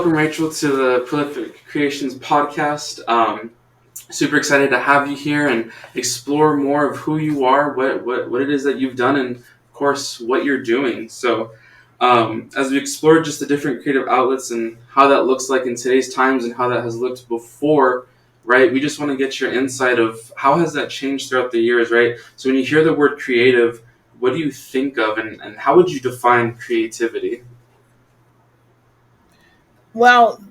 welcome, Rachel, to the Prolific Creations podcast. Super excited to have you here and explore more of who you are, what it is that you've done, and of course, what you're doing. So, as we explore just the different creative outlets and how that looks like in today's times and how that has looked before, right? We just want to get your insight of how has that changed throughout the years, right? So, when you hear the word creative, what do you think of, and how would you define creativity? Well,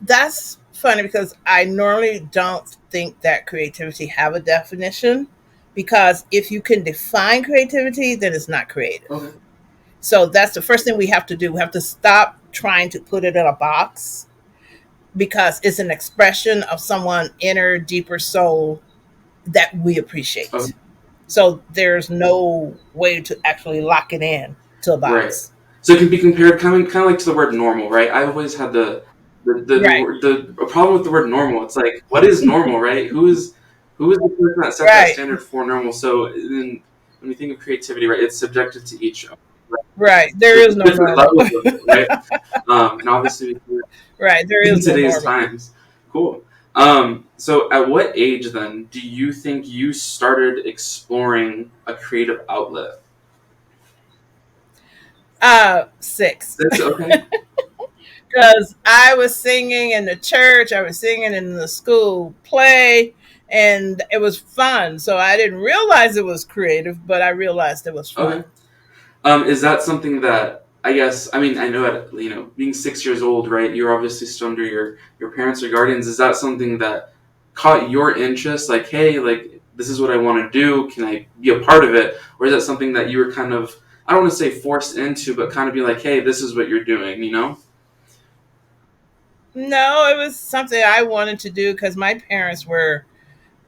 that's funny because I normally don't think that creativity have a definition, because if you can define creativity, then it's not creative. Okay. So that's the first thing we have to do. We have to stop trying to put it in a box, because it's an expression of someone's inner, deeper soul that we Okay. appreciate. So there's no way to actually lock it in to a Right. box. So it can be compared kind of like to the word normal, right? I've always had Right, the problem with the word normal. It's like, what is normal, right? Who is the person that set that right, standard for normal? So then when you think of creativity, right, it's subjected to each, right? right. There There's is no different normal. levels of it, right? And obviously Right, there in is no today's normal. times, cool. So at what age then do you think you started exploring a creative outlet? 6. That's okay. Because I was singing in the church, I was singing in the school play, and it was fun. So I didn't realize it was creative, but I realized it was fun. Okay. Is that something that I guess I mean I know at being 6 years old, right? You're obviously still under your parents or guardians. Is that something that caught your interest? Like, hey, like this is what I want to do. Can I be a part of it? Or is that something that you were kind of I don't want to say forced into, but kind of be like, hey, this is what you're doing, you know? No, it was something I wanted to do because my parents were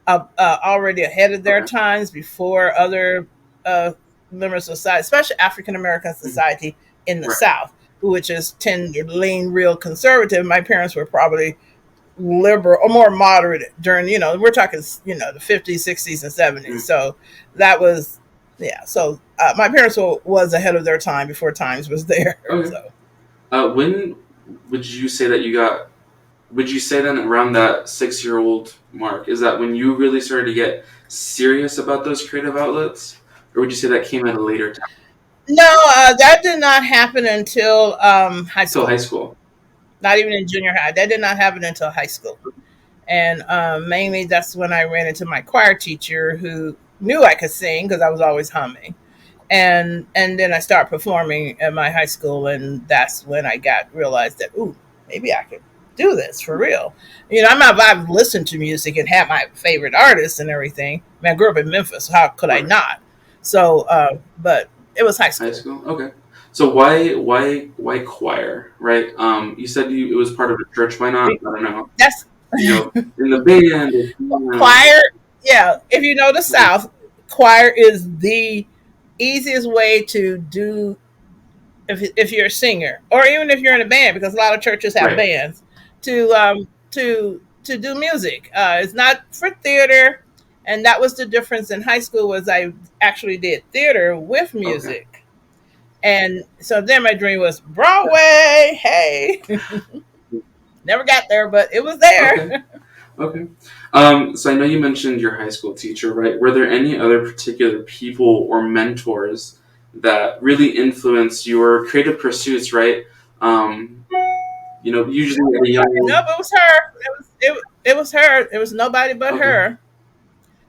already ahead of their Okay. times before other uh, members of society, especially African American Mhm. society in the Right. South, which is tend to lean real conservative. My parents were probably liberal or more moderate during, we're talking, the 50s, 60s, and 70s. Mm. So that was, yeah. So my parents was ahead of their time before times was there. Okay. So When would you say that you got would you say then around that 6 year old mark, is that when you really started to get serious about those creative outlets? Or would you say that came at a later time? no, that did not happen until high Till high school. school. Not even in junior high. That did not happen until high school. And mainly that's when I ran into my choir teacher, who knew I could sing because I was always humming. And then I started performing at my high school, and that's when I got realized that, ooh, maybe I could do this for real. I've listened to music and had my favorite artists and everything. I mean, I grew up in Memphis, so how could I Right. not? So, but it was high High school. school? Okay. So why choir, right? You said it was part of a church. Why not? I don't know. That's In the band. choir. Yeah, if you know the South, choir is the easiest way to do, if you're a singer, or even if you're in a band, because a lot of churches have Right. bands, to do music. It's not for theater, and that was the difference in high school. Was I actually did theater with Okay. music, and so then my dream was Broadway. Hey, never got there, but it was there. Okay. Okay. So I know you mentioned your high school teacher, right? Were there any other particular people or mentors that really influenced your creative pursuits, right? Um, usually at a young Nope, it was her. It was her. It was nobody but okay. her,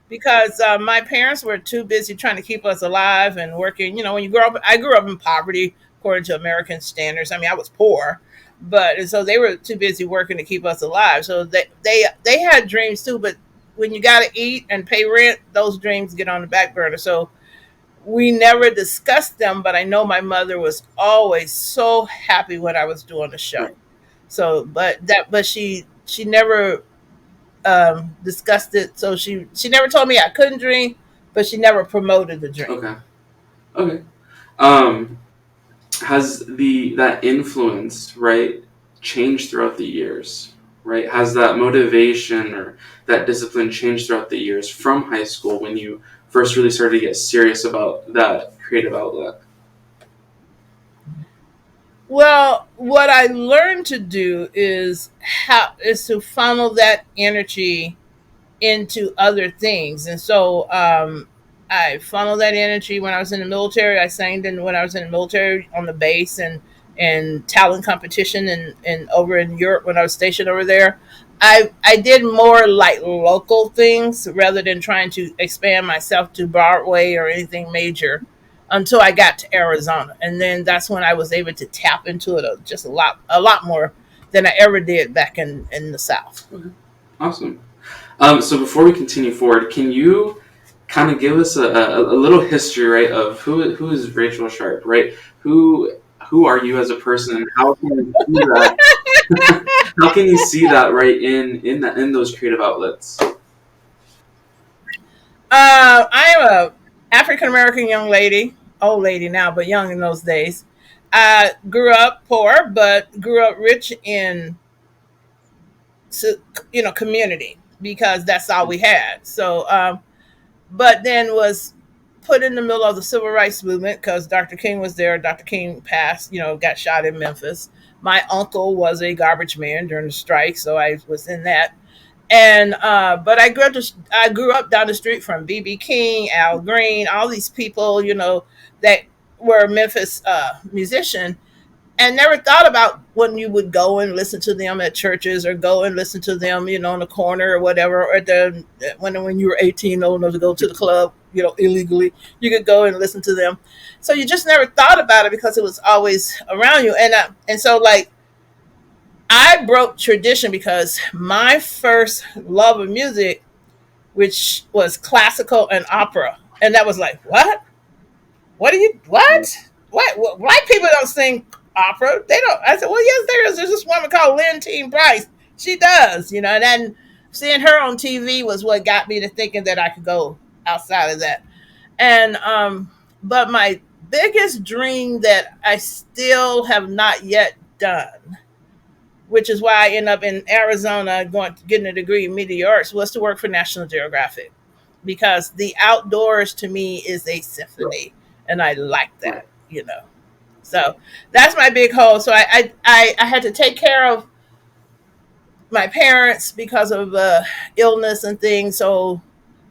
because my parents were too busy trying to keep us alive and working. When you grow up, I grew up in poverty according to American standards. I mean, I was poor, but and so they were too busy working to keep us alive. So they had dreams too, but when you got to eat and pay rent, those dreams get on the back burner. So we never discussed them, but I know my mother was always so happy when I was doing the show. Right. So, but she never discussed it. So she never told me I couldn't dream, but she never promoted the dream. Okay. Okay. Um, has that influence, right, changed throughout the years, right? Has that motivation or that discipline changed throughout the years from high school when you first really started to get serious about that creative outlet? Well, what I learned to do is to funnel that energy into other things. And so I funneled that energy when I was in the military. I sang when I was in the military on the base and talent competition and over in Europe when I was stationed over there. I did more like local things rather than trying to expand myself to Broadway or anything major until I got to Arizona. And then that's when I was able to tap into it just a lot more than I ever did back in the South. Okay. Awesome. So before we continue forward, can you kind of give us a little history, right, of who is Rachel Sharp, right? Who are you as a person, and how can you see that? How can you see that right in those creative outlets? I am a African American young lady, old lady now, but young in those days. I grew up poor, but grew up rich in community because that's all we had. So, but then was put in the middle of the civil rights movement because Dr. King was there. Dr. King passed, got shot in Memphis. My uncle was a garbage man during the strike, so I was in that. And but I grew up down the street from BB King, Al Green, all these people, that were Memphis musicians, and never thought about when you would go and listen to them at churches or go and listen to them, on the corner or whatever, or when you were 18, old enough to go to the club, illegally, you could go and listen to them. So you just never thought about it because it was always around you, and so like I broke tradition because my first love of music, which was classical and opera, and that was like, what? What are you? What? What? White people don't sing opera. They don't. I said, well, yes, there is. There's this woman called Lynn Team Price. She does, and then seeing her on TV was what got me to thinking that I could go outside of that. And but my biggest dream that I still have not yet done, which is why I ended up in Arizona going getting a degree in media arts, was to work for National Geographic because the outdoors to me is a symphony, and I like Right. that. So that's my big hole. So I had to take care of my parents because of illness and things. So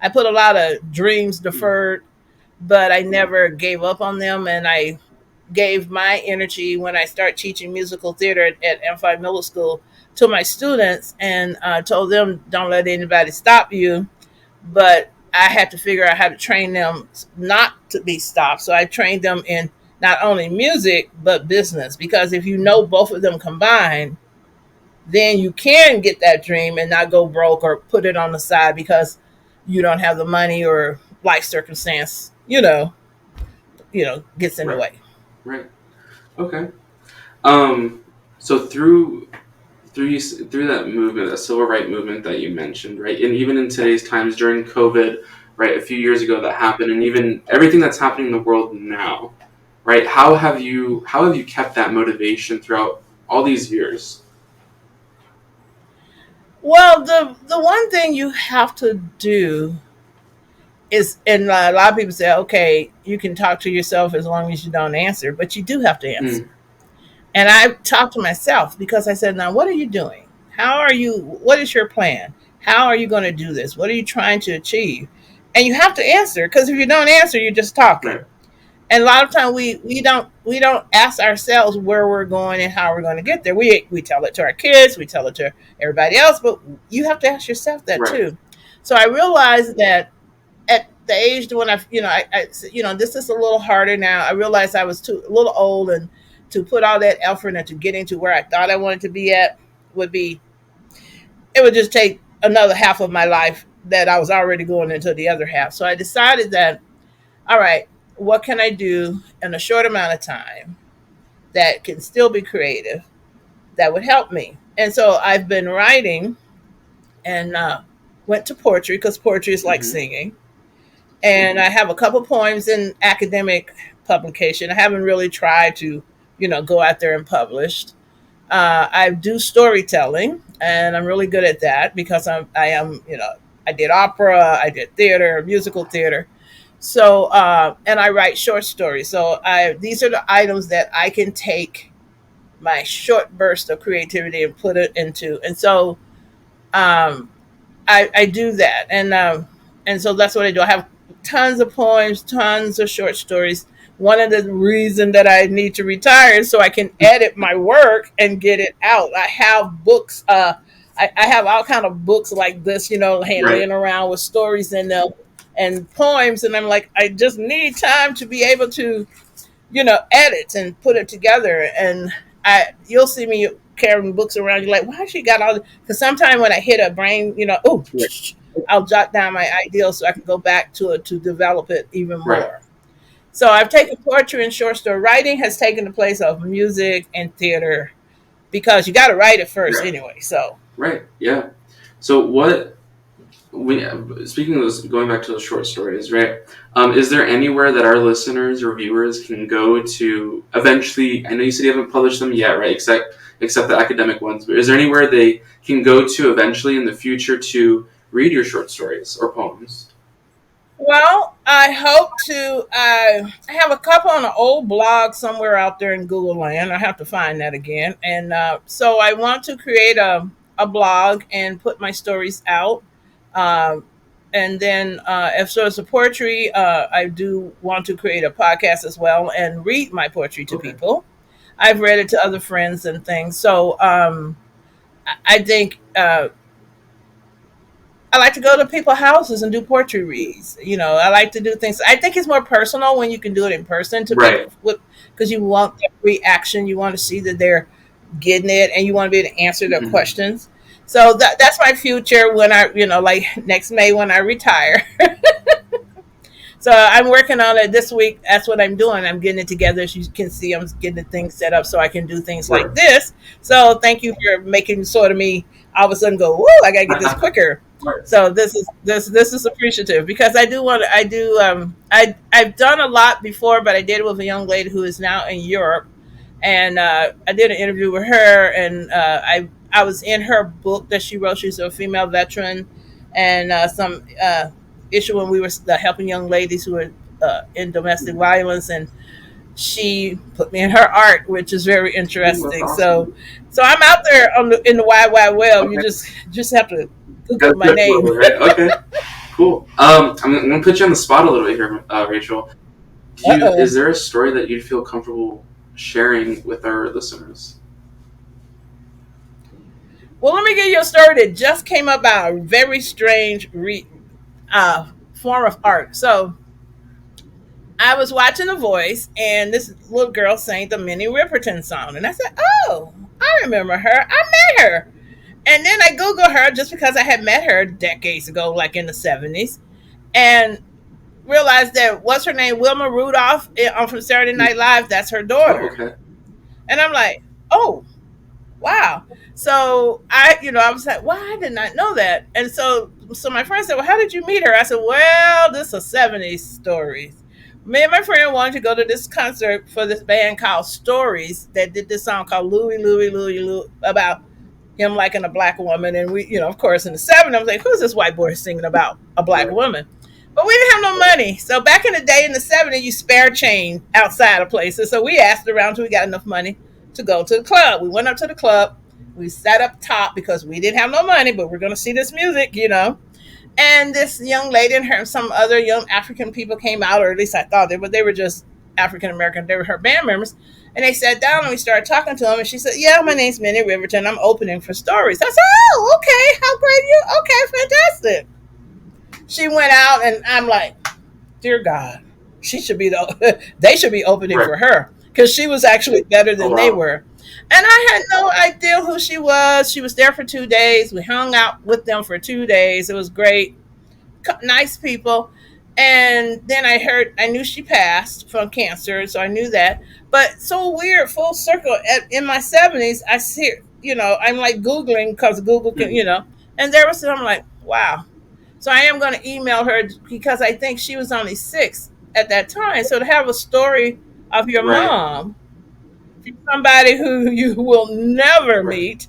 I put a lot of dreams Mm. deferred, but I never gave up on them, and I gave my energy when I started teaching musical theater at M5 Middle School to my students, and told them don't let anybody stop you. But I had to figure out how to train them not to be stopped. So I trained them in not only music but business, because if you know both of them combined, then you can get that dream and not go broke or put it on the side because you don't have the money or life circumstance, gets in the Right. way. Right. Okay. Um. So through that movement, that civil rights movement that you mentioned, right, and even in today's times during COVID, right, a few years ago that happened, and even everything that's happening in the world now, right? How have you kept that motivation throughout all these years? Well, the one thing you have to do is, and a lot of people say, okay, you can talk to yourself as long as you don't answer, but you do have to answer. Mm. And I talked to myself because I said, now, what are you doing? What is your plan? How are you going to do this? What are you trying to achieve? And you have to answer, because if you don't answer, you're just talking. Right. And a lot of time we don't ask ourselves where we're going and how we're going to get there. We tell it to our kids, we tell it to everybody else, but you have to ask yourself that Right. too. So I realized that at the age when this is a little harder now. I realized I was a little old, and to put all that effort into getting to where I thought I wanted to be at would be it would just take another half of my life that I was already going into the other half. So I decided that, all right, what can I do in a short amount of time that can still be creative that would help me? And so I've been writing, and went to poetry because poetry is like Mm-hmm. singing. And I have a couple poems in academic publication. I haven't really tried to, go out there and publish. I do storytelling, and I'm really good at that because I did opera, I did theater, musical theater. So and I write short stories. So I these are the items that I can take my short burst of creativity and put it into. And so um, I do that, and so that's what I do. I have tons of poems, tons of short stories. One of the reason that I need to retire is so I can edit my work and get it out. I have books. I have all kind of books like this, Right. laying around with stories in them and poems, and I'm like, I just need time to be able to edit and put it together. And you'll see me carrying books around. You're like, why she got all? Because sometimes when I hit a brain, oh, Right. I'll jot down my ideals so I can go back to it to develop it even Right. more. So I've taken poetry and short story writing has taken the place of music and theater because you got to write it first Right. anyway. So Right. Yeah. So what we speaking of those, going back to those short stories, right? Is there anywhere that our listeners or viewers can go to eventually? I know you said you haven't published them yet, right? Except the academic ones, but is there anywhere they can go to eventually in the future to read your short stories or poems? well, I hope to. I have a couple on an old blog somewhere out there in Google Land. I have to find that again. And so I want to create a blog and put my stories out. Um, and then, if so, it's a poetry, I do want to create a podcast as well and read my poetry to Okay. people. I've read it to other friends and things. So I think I like to go to people's houses and do poetry reads. I like to do things. I think it's more personal when you can do it in person to Right. people because you want their reaction. You want to see that they're getting it, and you want to be able to answer their Hmm. questions. So that's my future when like next May when I retire. So I'm working on it this week. That's what I'm doing. I'm getting it together. As you can see, I'm getting the things set up so I can do things Right. like this. So thank you for making sort of me all of a sudden go, whoa, I gotta get this quicker. Right. So this is appreciative because I do want to, I do I've done a lot before, but I did it with a young lady who is now in Europe, and I did an interview with her, and I was in her book that she wrote. She's a female veteran, and some issue when we were helping young ladies who were in domestic violence, and she put me in her art, which is very Ooh, that's interesting. So, awesome. so I'm out there in the wide wide web. You Okay. just have to Google Gotta my do it a little name. bit, right? Okay. Cool. I'm gonna put you on the spot a little bit here, Rachel. Uh oh. Is there a story that you'd feel comfortable sharing with our listeners? Well, let me give you a story that just came about. A very strange form of art. So I was watching The Voice, and this little girl sang the Minnie Riperton song, and I said, "Oh, I remember her. I met her." And then I Googled her just because I had met her decades ago, like in the '70s, and realized that what's her name, Wilma Rudolph, from Saturday Night Live. That's her Oh, daughter, okay. and I'm like, "Oh, wow." So I was like, "Why I did not know that?" And so my friend said, "Well, how did you meet her?" I said, "Well, this is a '70s stories." Me and my friend wanted to go to this concert for this band called Stories that did this song called Louie Louie Louie Louie about him liking a black woman. And we, of course, in the '70s, I was like, who's this white boy singing about a black Right. woman? But we didn't have no money. So back in the day in the '70s, you spare change outside of places. So we asked around till we got enough money to go to the club. We went up to the club. We sat up top because we didn't have no money, but we're going to see this music. And this young lady and her, some other young African people came out, or at least I thought they were just African American. They were her band members. And they sat down and we started talking to them. And she said, "Yeah, my name's Minnie Riverton. I'm opening for Stories." I said, "Oh, okay. How great you? Okay, fantastic." She went out, and I'm like, "Dear God, she should be they should be opening Right. for her because she was actually better Oh, than they wow. were." And I had no idea who she was. She was there for 2 days. We hung out with them for 2 days. It was great, nice people. And then I knew she passed from cancer, so I knew that. But so weird, full circle. In my '70s, I see, I'm like Googling because Google can, Mhm. and there was, I'm like, wow. So I am going to email her because I think she was only 6 at that time. So to have a story of your Right. mom, somebody who you will never Right. meet,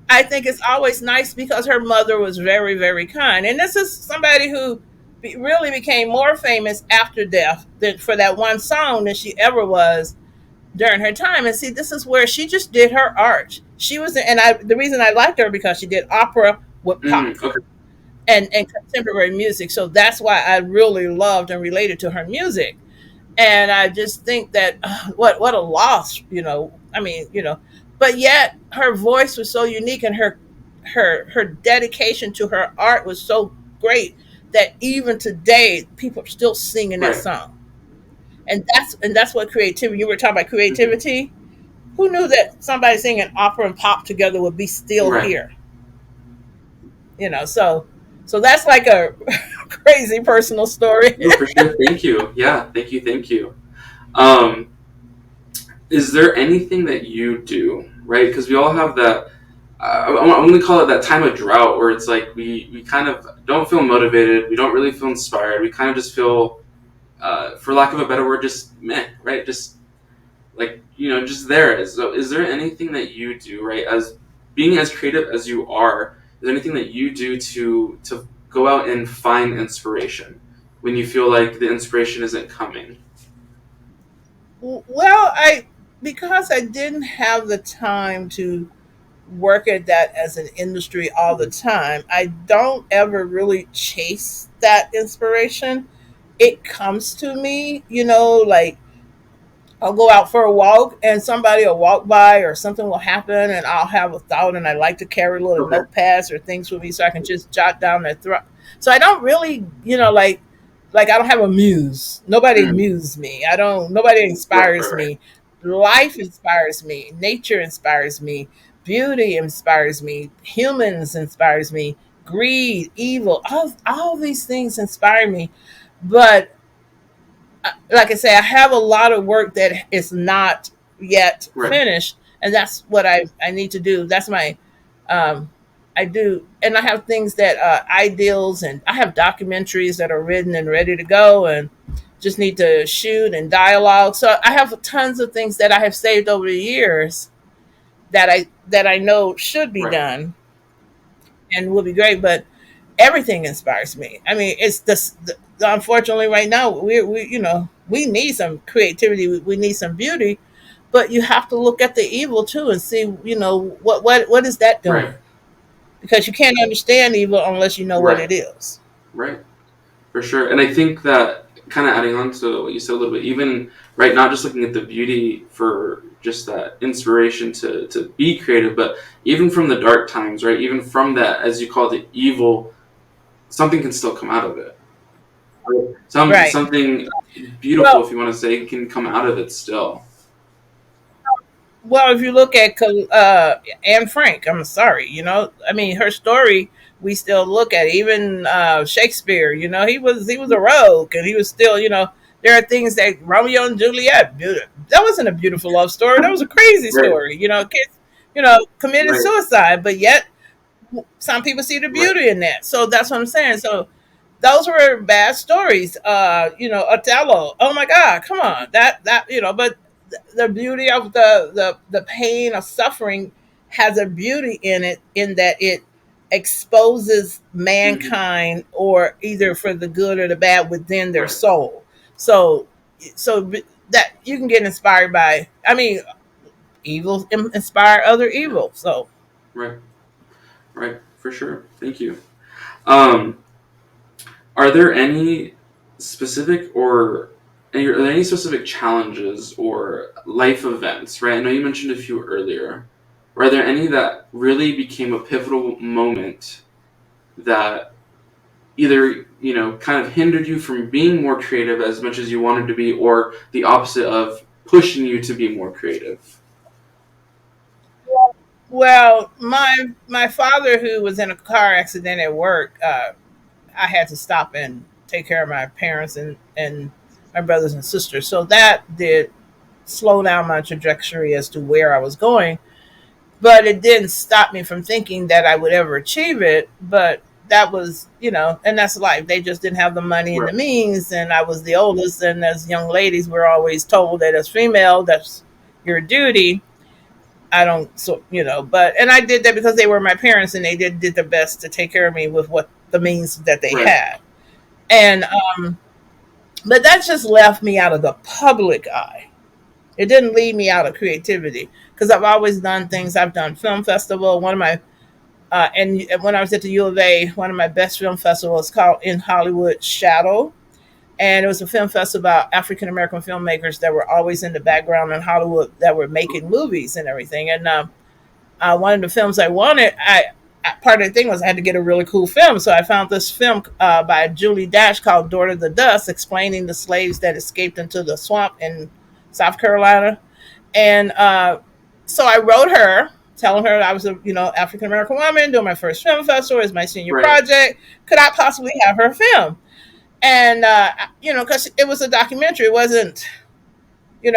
I think it's always nice because her mother was very, very kind. And this is somebody who really became more famous after death than for that one song than she ever was during her time. And see, this is where she just did her art. She was, and I, the reason I liked her because she did opera with pop Okay. and contemporary music. So that's why I really loved and related to her music. And I just think that what a loss, I mean, but yet her voice was so unique, and her dedication to her art was so great that even today people are still singing that Right. song. And that's what creativity. You were talking about Hmm. creativity. Who knew that somebody singing opera and pop together would be still Right. here? So that's like a crazy personal story. No, for sure. Thank you. Yeah. Thank you. Thank you. Um, is there anything that you do, right? Because we all have that. I'm going to call it that time of drought where it's like we kind of don't feel motivated. We don't really feel inspired. We kind of just feel, for lack of a better word, just meh, right? Just like, just there. So is there anything that you do, right, as being as creative as you are, is there anything that you do to go out and find inspiration when you feel like the inspiration isn't coming? Well, I because I didn't have the time to work at that as an industry all the Mhm. time, I don't ever really chase that inspiration. It comes to me, like I'll go out for a walk and somebody will walk by or something will happen and I'll have a thought, and I like to carry little Okay. notepads or things with me so I can just jot down their thought. So I don't really, like I don't have a muse. Nobody Mm. muse me. Nobody Right, right, inspires right. me. Life inspires me. Nature inspires me. Beauty inspires me. Humans inspires me. Greed, evil, all these things inspire me. But like I say, I have a lot of work that is not yet Right. finished, and that's what I need to do. That's my um, I do, and I have things that ideals, and I have documentaries that are written and ready to go, and just need to shoot and dialogue. So I have tons of things that I have saved over the years that I know should be Right. done and will be great. But everything inspires me. I mean, it's unfortunately right now we need some creativity, we need some beauty, but you have to look at the evil too and see what is that Right. doing, because you can't understand evil unless you know what Right. it is. Right. For sure. And I think that, kind of adding on to what you said a little bit, even right, not just looking at the beauty for just that inspiration to be creative, but even from the dark times, right? Even from that, as you call it, evil, something can still come out of it. Right? Right. Something beautiful, Well, if you want to say, can come out of it still. Well, if you look at Anne Frank, I'm sorry, I mean, her story we still look at. Even Shakespeare, he was a rogue, and he was still, there are things that Romeo and Juliet. That wasn't a beautiful love story. That was a crazy Right. story. Kids, committed Right. suicide, but yet some people see the Right. beauty in that. So that's what I'm saying. So those were bad stories. Othello. Oh my God, come on. But the beauty of the pain of suffering has a beauty in it, in that it exposes Hmm. mankind, or either for the good or the bad within their Right. soul. So so that you can get inspired by. I mean, evil inspire other Yeah. evil. So Right. Right. For sure. Thank you. Um, Are there any specific or are there any specific challenges or life events? Right, I know you mentioned a few earlier. Are there any that really became a pivotal moment that either kind of hindered you from being more creative as much as you wanted to be, or the opposite of pushing you to be more creative? well, my father, who was in a car accident at work, I had to stop and take care of my parents and my brothers and sisters. So that did slow down my trajectory as to where I was going. But it didn't stop me from thinking that I would ever achieve it. But that was, and that's life. They just didn't have the money and Right. the means. And I was the oldest. And as young ladies, we're always told that as female, that's your duty. I don't, but, and I did that because they were my parents and they did their best to take care of me with what the means that they Right. had. And but that just left me out of the public eye. It didn't leave me out of creativity because I've always done things. I've done film festival. One of my and when I was at the U of A, one of my best film festivals called In Hollywood Shadow, and it was a film festival about African American filmmakers that were always in the background in Hollywood that were making movies and everything. And one of the films I wanted, part of the thing was I had to get a really cool film. So I found this film by Julie Dash called "Daughter of the Dust," explaining the slaves that escaped into the swamp in South Carolina. And so I wrote her, telling her I was a African American woman doing my first film festival as my senior Right. project. Could I possibly have her film? And because it was a documentary, it wasn't. I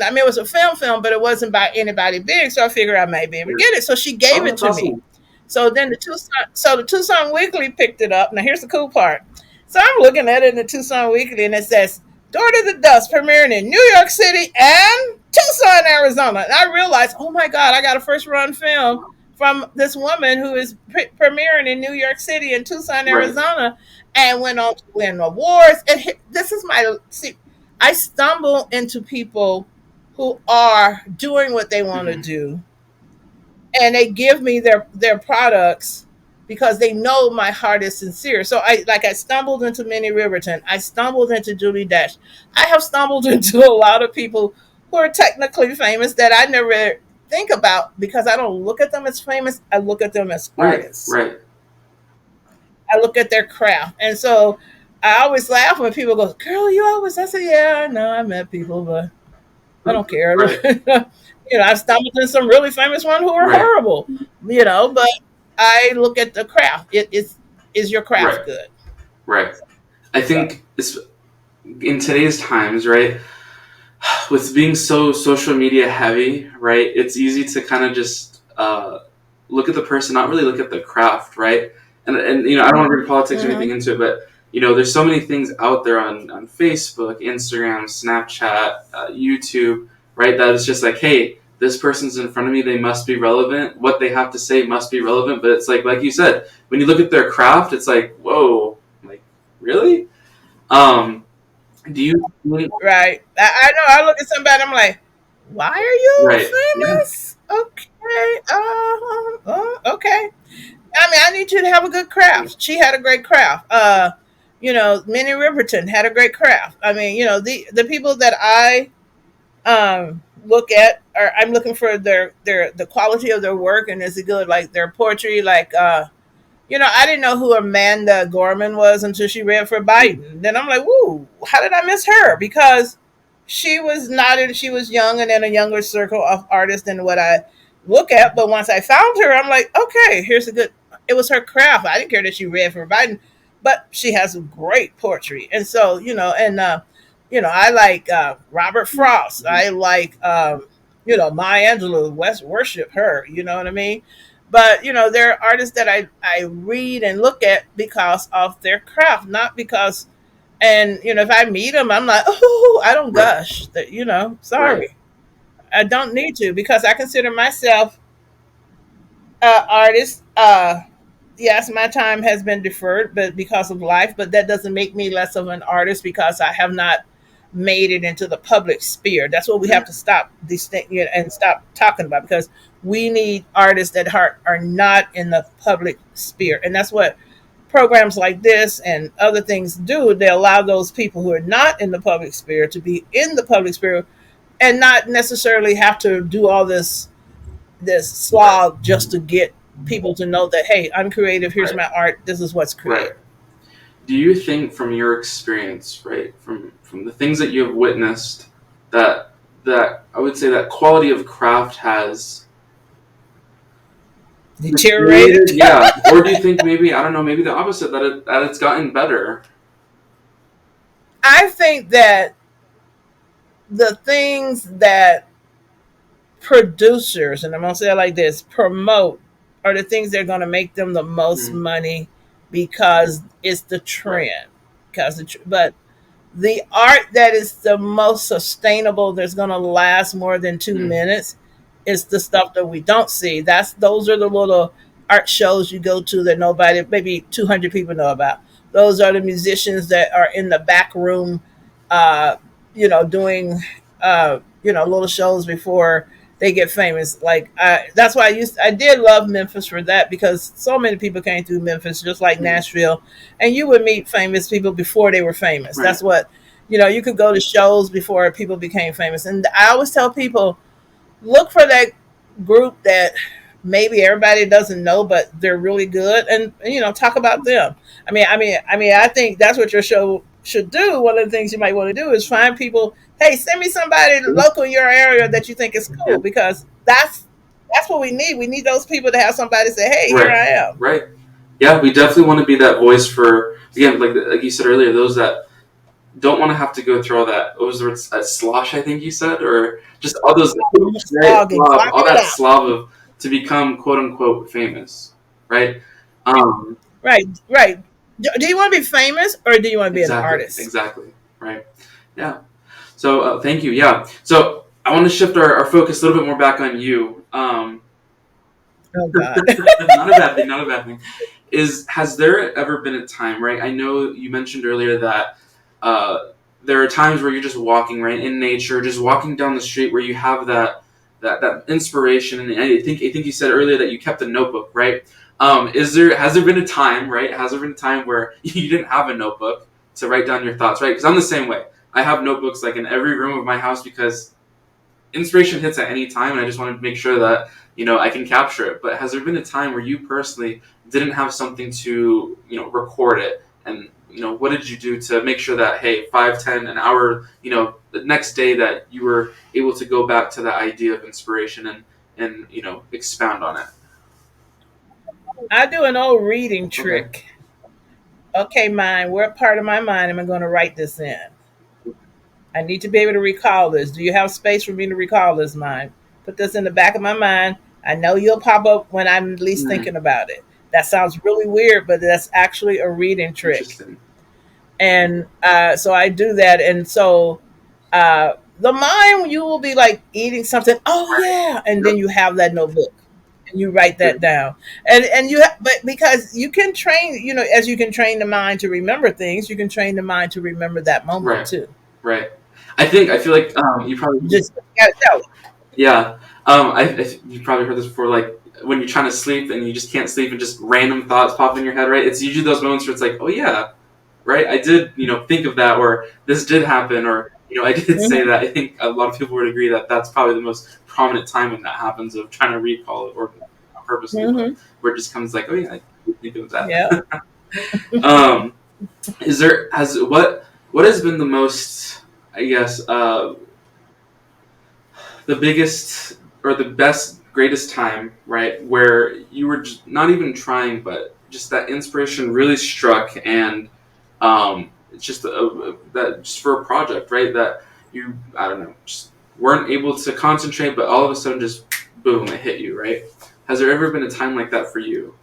mean, it was a film, but it wasn't by anybody big. So I figured I might be able to get it. So she gave Oh, it that's to me. awesome. So then the Tucson Weekly picked it up. Now here's the cool part. So I'm looking at it in the Tucson Weekly, and it says "Daughter of the Dust" premiering in New York City and Tucson, Arizona. And I realized, oh my God, I got a first run film from this woman who is premiering in New York City and Tucson, Right. Arizona, and went on to win awards. And this is my see. I stumble into people who are doing what they want to Hmm. do, and they give me their products because they know my heart is sincere. So I stumbled into Minnie Riverton. I stumbled into Julie Dash. I have stumbled into a lot of people who are technically famous that I never think about because I don't look at them as famous. I look at them as Right. artists. Right. I look at their craft. And so I always laugh when people go, "Girl, you always," I say, "Yeah, I know I met people, but I don't care." Right. I've stumbled in some really famous ones who are Right. horrible, but I look at the craft. Is your Right. craft good? Right. I So, think in today's times, right, with being so social media heavy, right, it's easy to kind of just look at the person, not really look at the craft, right? And I don't want to bring politics or anything mhm. into it, but there's so many things out there on Facebook, Instagram, Snapchat, YouTube, right? That it's just like, hey, this person's in front of me, they must be relevant. What they have to say must be relevant. But it's like you said, when you look at their craft, it's like, whoa, like really? Um, do you think, Right. I know. I look at somebody. I'm like, why are you right? Yeah, famous? Okay. Okay. I mean, I need you to have a good craft. She had a great craft. Minnie Riverton had a great craft. I mean, the people that I look at are I'm looking for their the quality of their work and is it good, like their poetry, like I didn't know who Amanda Gorman was until she read for Biden. Then I'm like, woo, how did I miss her? Because she was young and in a younger circle of artists than what I look at. But once I found her, I'm like, okay, here's a good. It was her craft. I didn't care that she read for Biden, but she has great poetry. And so, I like Robert Frost. I like, Maya Angelou. West worship her. You know what I mean? But there are artists that I read and look at because of their craft, not because. And if I meet them, I'm like, oh, I don't right, gush. That right, sorry, I don't need to because I consider myself artist. Yes, my time has been deferred, but because of life, but that doesn't make me less of an artist because I have not made it into the public sphere. That's what we have to stop and stop talking about because we need artists that are not in the public sphere, and that's what programs like this and other things do. They allow those people who are not in the public sphere to be in the public sphere and not necessarily have to do all this right, slog just to get people to know that, hey, I'm creative, here's right, my art, this is what's right. creative. Do you think, from your experience, right, from the things that you have witnessed, that I would say that quality of craft has Deteriorated. deteriorated? Yeah, or do you think maybe, I don't know, maybe the opposite, that it's gotten better? I think that the things that producers, and I'm gonna say it like this, promote are the things that are gonna make them the most Mm, money because it's the right, trend. But the art that is the most sustainable, that's gonna last more than two mm, minutes, is the stuff that we don't see. Those are the little art shows you go to that nobody, maybe 200 people know about. Those are the musicians that are in the back room, uh, doing. little shows before they get famous. Like that's why I did love Memphis for that, because so many people came through Memphis, just like Mm. Nashville, and you would meet famous people before they were famous. Right. That's what you could go to shows before people became famous. And I always tell people, look for that group that maybe everybody doesn't know, but they're really good, and talk about them. I think that's what your show should do. One of the things you might want to do is find people. Hey, send me somebody local in your area that you think is Yeah. cool, because that's what we need. We need those people to have somebody say, "Hey, here Right. I am." Right. Yeah, we definitely want to be that voice for, again, like you said earlier, those that don't want to have to go through all that. What was the word? Slosh, I think you said, or just all those hoops, right? Slogging, Slob, all clogging it that out. slob of to become quote unquote famous, right? Um, Right, right. Do you want to be famous, or do you want to be an exactly, artist? exactly, right? Yeah. So thank you. Yeah. So I want to shift our focus a little bit more back on you. Oh God. Not a bad thing. Not a bad thing. Has there ever been a time, right? I know you mentioned earlier that uh, there are times where you're just walking, right, in nature, just walking down the street, where you have that inspiration. And I think you said earlier that you kept a notebook, right? Has there been a time, right? Has there been a time where you didn't have a notebook to write down your thoughts, right? Because I'm the same way. I have notebooks like in every room of my house because inspiration hits at any time, and I just wanted to make sure that I can capture it. But has there been a time where you personally didn't have something to record it, and what did you do to make sure that, hey, 5, 10, an hour, the next day, that you were able to go back to that idea of inspiration and expound on it? I do an old reading Okay. trick. Okay, mind, what part of my mind am I going to write this in? I need to be able to recall this. Do you have space for me to recall this, mind? Put this in the back of my mind. I know you'll pop up when I'm least Hmm. thinking about it. That sounds really weird, but that's actually a reading trick. Interesting. And so I do that. And so the mind, you will be like eating something. Oh, yeah. And Yep. then you have that notebook and you write that Good. down. But because you can train, as you can train the mind to remember things, you can train the mind to remember that moment Right. too. Right. I feel like you probably. Just gotta tell it. Yeah. You probably heard this before, like when you're trying to sleep and you just can't sleep and just random thoughts pop in your head, right? It's usually those moments where it's like, oh yeah, right, I did, think of that, or this did happen, or I did say Mhm, that. I think a lot of people would agree that that's probably the most prominent time when that happens, of trying to recall it, or not purposely, but mhm, where it just comes like, oh yeah, I did think of yeah. that. um, is there has what has been the most, I guess, the biggest or the best, greatest time, right, where you were just not even trying, but just that inspiration really struck, and it's just that just for a project, right, that you, I don't know, just weren't able to concentrate, but all of a sudden just boom, it hit you, right? Has there ever been a time like that for you?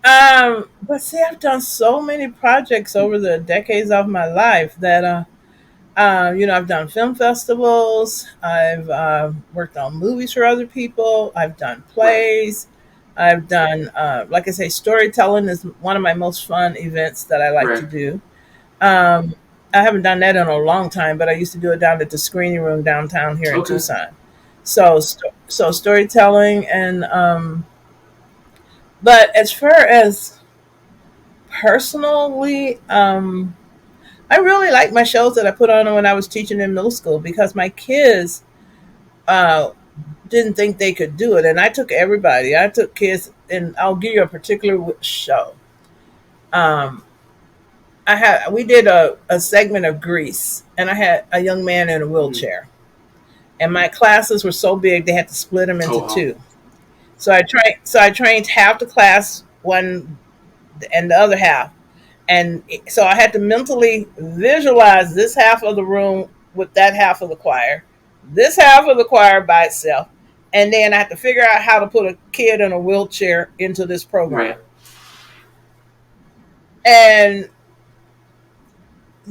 But see, I've done so many projects over the decades of my life that I've done film festivals. I've worked on movies for other people. I've done Right. plays. I've done, like I say, storytelling is one of my most fun events that I like to Right. do. Um, I haven't done that in a long time, but I used to do it down at the screening room downtown here in Okay. Tucson. So storytelling and but as far as personally, I really like my shows that I put on when I was teaching in middle school, because my kids uh, didn't think they could do it, and I took everybody. I took kids, and I'll give you a particular show. Um, we did a segment of Grease, and I had a young man in a Mhm. wheelchair, and my classes were so big they had to split them Oh into wow. two. So I trained half the class one and the other half. And so I had to mentally visualize this half of the room with that half of the choir, this half of the choir by itself, and then I had to figure out how to put a kid in a wheelchair into this program. Right. And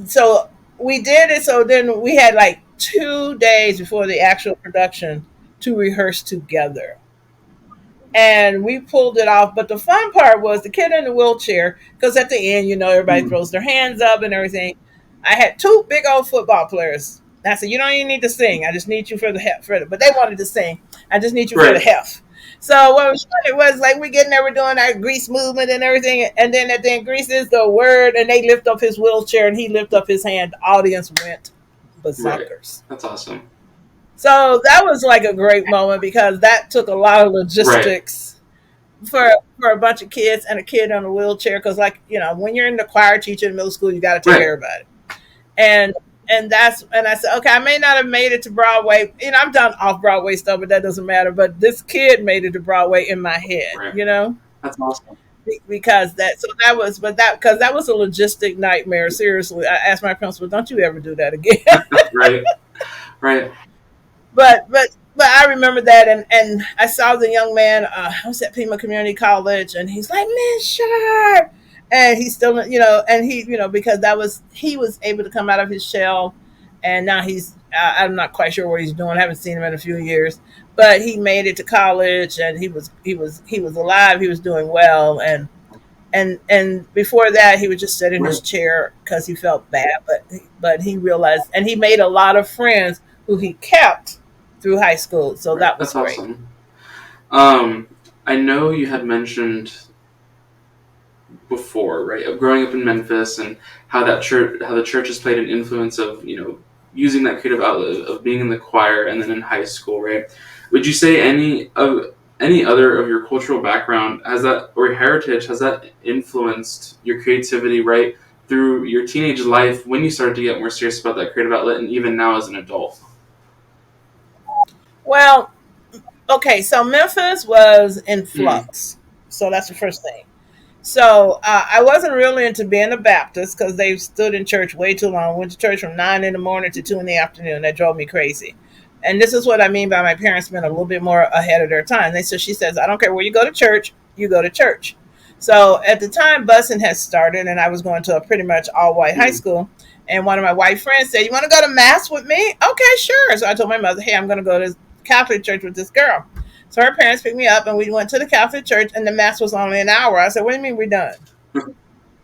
so we did it. So then we had like 2 days before the actual production to rehearse together. And we pulled it off. But the fun part was the kid in the wheelchair, because at the end, everybody Mhm. throws their hands up and everything. I had two big old football players. I said, you don't even need to sing. I just need you for the hef. But they wanted to sing. I just need you for the Right. hef. So what was funny was like we getting there, we're doing our grease movement and everything, and then at the end, grease is the word, and they lift up his wheelchair and he lift up his hand. The audience went Right. berserkers. That's awesome. So that was like a great moment because that took a lot of Right. logistics for for a bunch of kids and a kid on a wheelchair. Because like when you're in the choir teacher in middle school, you got to take Right. everybody. And and I said, okay, I may not have made it to Broadway. I've done off Broadway stuff, but that doesn't matter. But this kid made it to Broadway in my head, Right. That's awesome. because that was, but that because that was a logistic nightmare. Seriously, I asked my principal, "Don't you ever do that again?" Right. Right. but I remember that, and I saw the young man. I was at Pima Community College, and he's like, "Miss Sharp," and he's still, and he, because that was he was able to come out of his shell, and now he's. I'm not quite sure what he's doing. I haven't seen him in a few years, but he made it to college, and he was alive. He was doing well, and before that, he would just sit in Right. his chair because he felt bad. But he realized, and he made a lot of friends who he kept through high school. So Right. that was That's great. awesome. Um, I know you had mentioned before, right, of growing up in Memphis and how the church has played an influence of using that creative outlet of being in the choir and then in high school, right? Would you say any other of your cultural background has that or heritage has that influenced your creativity, right, through your teenage life when you started to get more serious about that creative outlet and even now as an adult? Well, okay, so Memphis was in Mm, flux. So that's the first thing. So I wasn't really into being a Baptist because they stood in church way too long. Went to church from 9 in the morning to 2 in the afternoon. That drove me crazy. And this is what I mean by my parents being a little bit more ahead of their time. She says, I don't care where you go to church, you go to church. So at the time, busing had started, and I was going to a pretty much all white high mm, school. And one of my white friends said, "You want to go to mass with me?" Okay, sure. So I told my mother, "Hey, I'm going to go to Catholic church with this girl." So her parents picked me up, and we went to the Catholic church, and the mass was only an hour. I said, "What do you mean we're done?"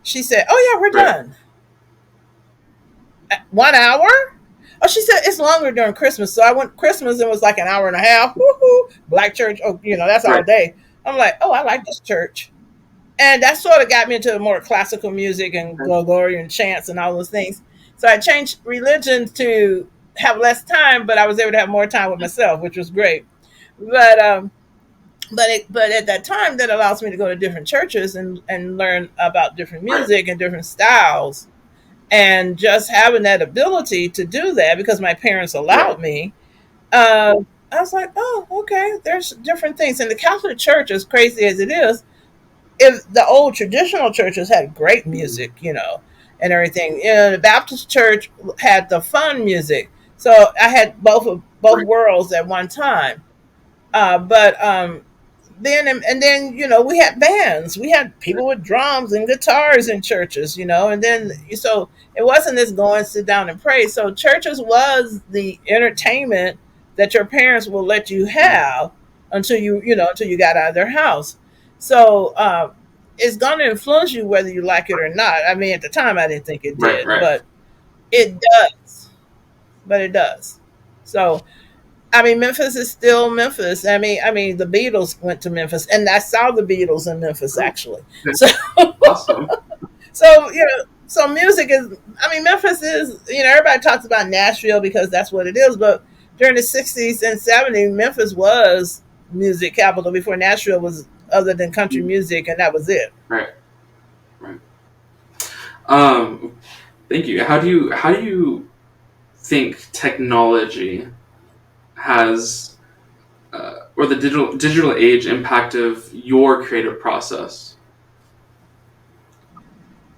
She said, "Oh yeah, we're right, done." 1 hour? Oh, she said it's longer during Christmas. So I went Christmas and it was like an hour and a half. Woo-hoo. Black church. Oh, that's all right, day. I'm like, oh, I like this church. And that sort of got me into more classical music and right, Gregorian chants and all those things. So I changed religion to have less time, but I was able to have more time with myself, which was great. But but at that time, that allows me to go to different churches and learn about different right, music and different styles, and just having that ability to do that because my parents right, allowed me. I was like, oh, okay. There's different things, and the Catholic Church, as crazy as it is, if the old traditional churches had great mm, music, and everything. The Baptist church had the fun music. So I had both right, worlds at one time. But then and then we had bands. We had people with drums and guitars in churches, and then so it wasn't just going sit down and pray. So churches was the entertainment that your parents will let you mm, have until you got out of their house. So it's going to influence you whether you like it or not. I mean, at the time I didn't think it right, did, right, but it does. But it does. So I mean, Memphis is still Memphis. I mean, the Beatles went to Memphis, and I saw the Beatles in Memphis oh, actually. okay, So, awesome, so music is. I mean, Memphis is. Everybody talks about Nashville because that's what it is. But during the '60s and '70s, Memphis was music capital before Nashville was other than country mm, music, and that was it. right, right. Um, Thank you. How do you think technology has or the digital age impact of your creative process?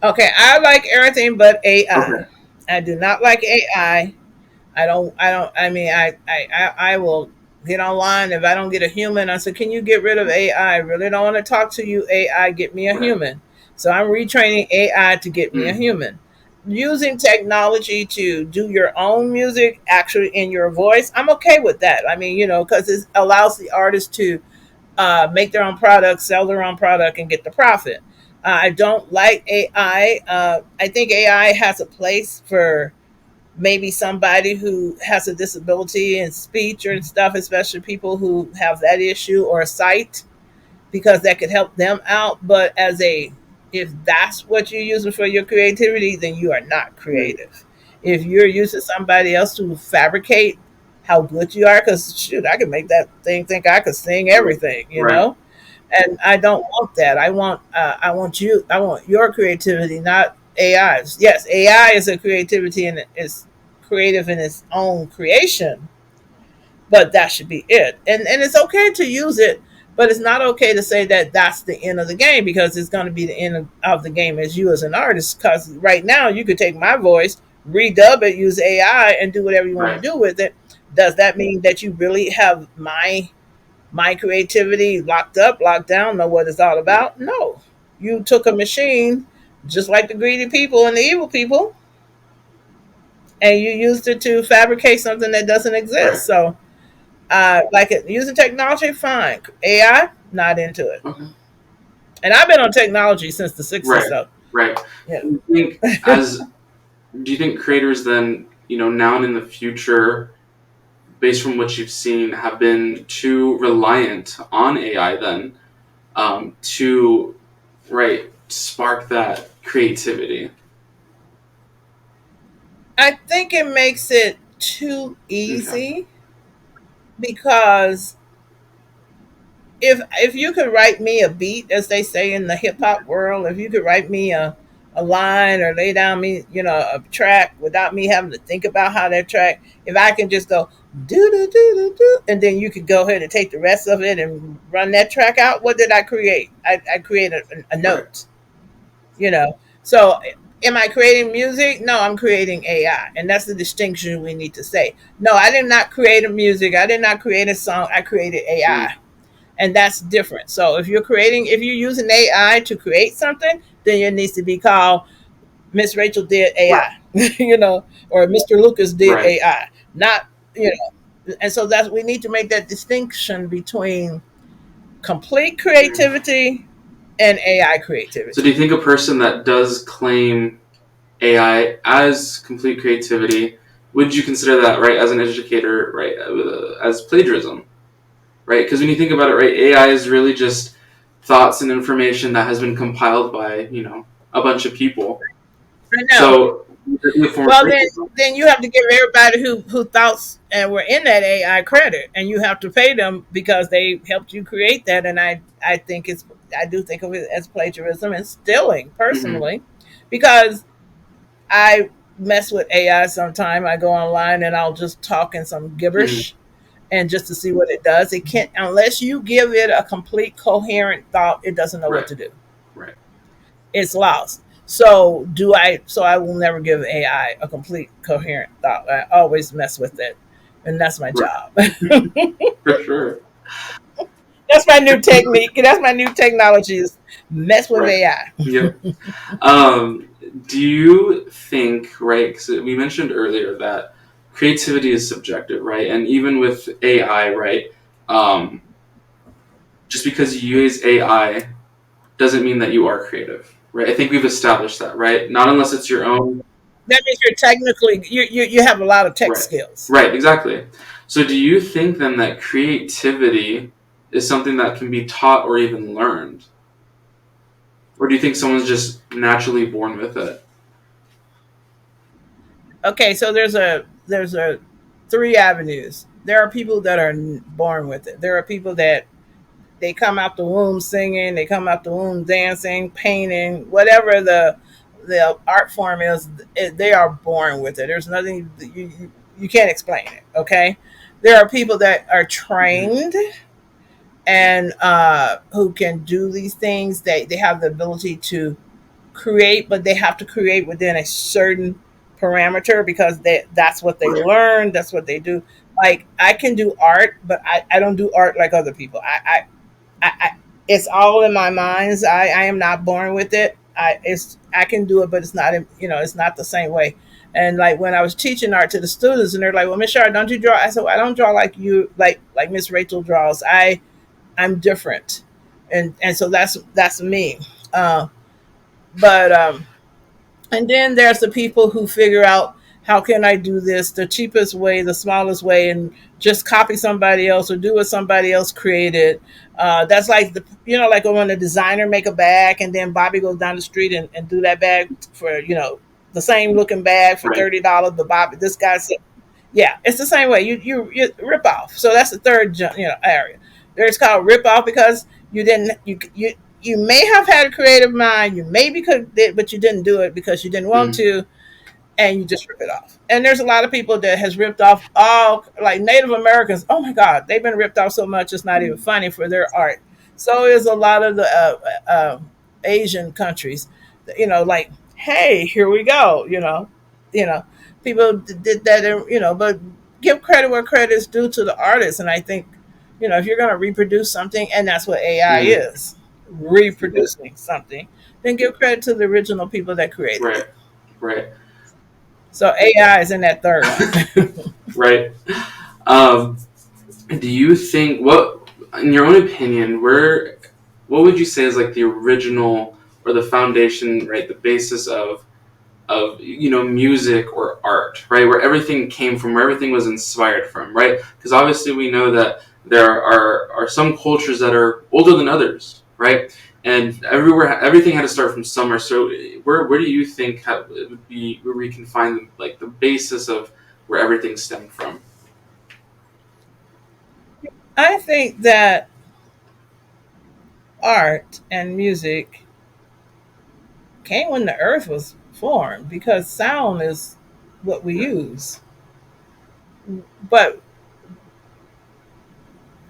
Okay, I like everything but AI. Okay. I do not like AI. I don't. I mean, I will get online if I don't get a human. I said, can you get rid of AI? I really don't want to talk to you. AI, get me a Right. human. So I'm retraining AI to get me a Mm, human. Using technology to do your own music, actually in your voice, I'm okay with that. I mean, because it allows the artist to make their own product, sell their own product, and get the profit. I don't like AI. I think AI has a place for maybe somebody who has a disability in speech or stuff, especially people who have that issue or sight, because that could help them out. But as a if that's what you're using for your creativity, then you are not Mm. creative. If you're using somebody else to fabricate how good you are, because shoot, I could make that thing think I could sing Right. everything, Right. and I don't want that. I want your creativity, not AI's. Yes, AI is a creativity and it's creative in its own creation, but that should be it. And it's okay to use it, but it's not okay to say that that's the end of the game, because it's going to be the end of the game as you as an artist. Because right now you could take my voice, redub it, use AI, and do whatever you want to Right. do with it. Does that mean that you really have my creativity locked up, locked down, know what it's all Right. about? No. You took a machine, just like the greedy people and the evil people, and you used it to fabricate something that doesn't Right. exist. So, like it, using technology, fine. AI, not into it. Okay. And I've been on technology since the '60s, Right. so Right. yeah. Do you think as do you think creators then, now and in the future, based from what you've seen, have been too reliant on AI then, to right spark that creativity? I think it makes it too Okay. easy, because if you could write me a beat, as they say in the hip hop world, if you could write me a line or lay down me, a track without me having to think about how that track, if I can just go do do do do do, and then you could go ahead and take the rest of it and run that track out. What did I create? I created a Right. note, you know. So am I creating music? No, I'm creating AI, and that's the distinction we need to say. No, I did not create a music. I did not create a song. I created Mm. AI, and that's different. So if you're using AI to create something, then it needs to be called Miss Rachel did Right. AI, or Mr. Lucas did Right. AI, not you and so that's we need to make that distinction between complete Mm. creativity and AI So do you creativity. think a person that does claim AI as complete creativity, would you consider that, right, as an educator, right, as plagiarism, right? Because when you think about it, right, AI is really just thoughts and information that has been compiled by, a bunch of people. I know. So would it be a form of Well, then plagiarism? then you have to give everybody who thought and were in that AI credit, and you have to pay them because they helped you create that. And I do think of it as plagiarism and stealing Mm-hmm. personally, because I mess with AI sometime. I go online and I'll just talk in some Mm-hmm. gibberish, and just to see what it does. It can't, unless you give it a complete coherent thought, it doesn't know what Right. to do. Right. It's lost. So I will never give AI a complete coherent thought. I always mess with it, and that's my Right. job. For sure. That's my new technique. That's my new technology, is mess with Right. AI. Yep. Um, do you think, right? Because we mentioned earlier that creativity is subjective, right? And even with AI, right? Um, just because you use AI doesn't mean that you are creative, right? I think we've established that, right? Not unless it's your own. That means you're technically you have a lot of tech Right. skills. Right. Exactly. So, do you think then that creativity is something that can be taught or even learned, or do you think someone's just naturally born with it? Okay, so there's a three avenues. There are people that are born with it. There are people that they come out the womb singing, they come out the womb dancing, painting, whatever the art form is. They are born with it. There's nothing you can't explain it. Okay, there are people that are Mm-hmm. trained and who can do these things. They have the ability to create, but they have to create within a certain parameter, because that's what they Right. learn. That's what they do. Like I can do art, but I don't do art like other people. I it's all in my mind's eye. I am not born with it. I can do it, but it's not it's not the same way. And like when I was teaching art to the students, and they're like, "Well, Miss Shar, don't you draw?" I said, well, "I don't draw like you, like Miss Rachel draws. I'm different, and so that's me." But and then there's the people who figure out how can I do this the cheapest way, the smallest way, and just copy somebody else or do what somebody else created. That's like like when a designer make a bag and then Bobby goes down the street and do that bag for the same looking bag for Right. $30. But Bobby, this guy said, yeah, it's the same way. You rip off. So that's the third area. There's called rip off because you didn't you may have had a creative mind. You maybe could did, but you didn't do it because you didn't want Mm. to, and you just rip it off. And there's a lot of people that has ripped off all like Native Americans. Oh my God, they've been ripped off so much it's not even funny for their art. So is a lot of the Asian countries. Like hey, here we go. You know, people did that. But give credit where credit is due to the artist. And I think if you're going to reproduce something, and that's what AI Mm. is, reproducing something, then give credit to the original people that created Right. it. Right. So AI is in that third one. Right. Um, do you think in your own opinion, what would you say is like the original or the foundation, right? The basis of music or art, right? Where everything came from, where everything was inspired from, right? Because obviously we know that there are some cultures that are older than others, right? And everything had to start from somewhere. So where do you think it would be where we can find like the basis of where everything stemmed from? I think that art and music came when the earth was formed because sound is what we Right. use. But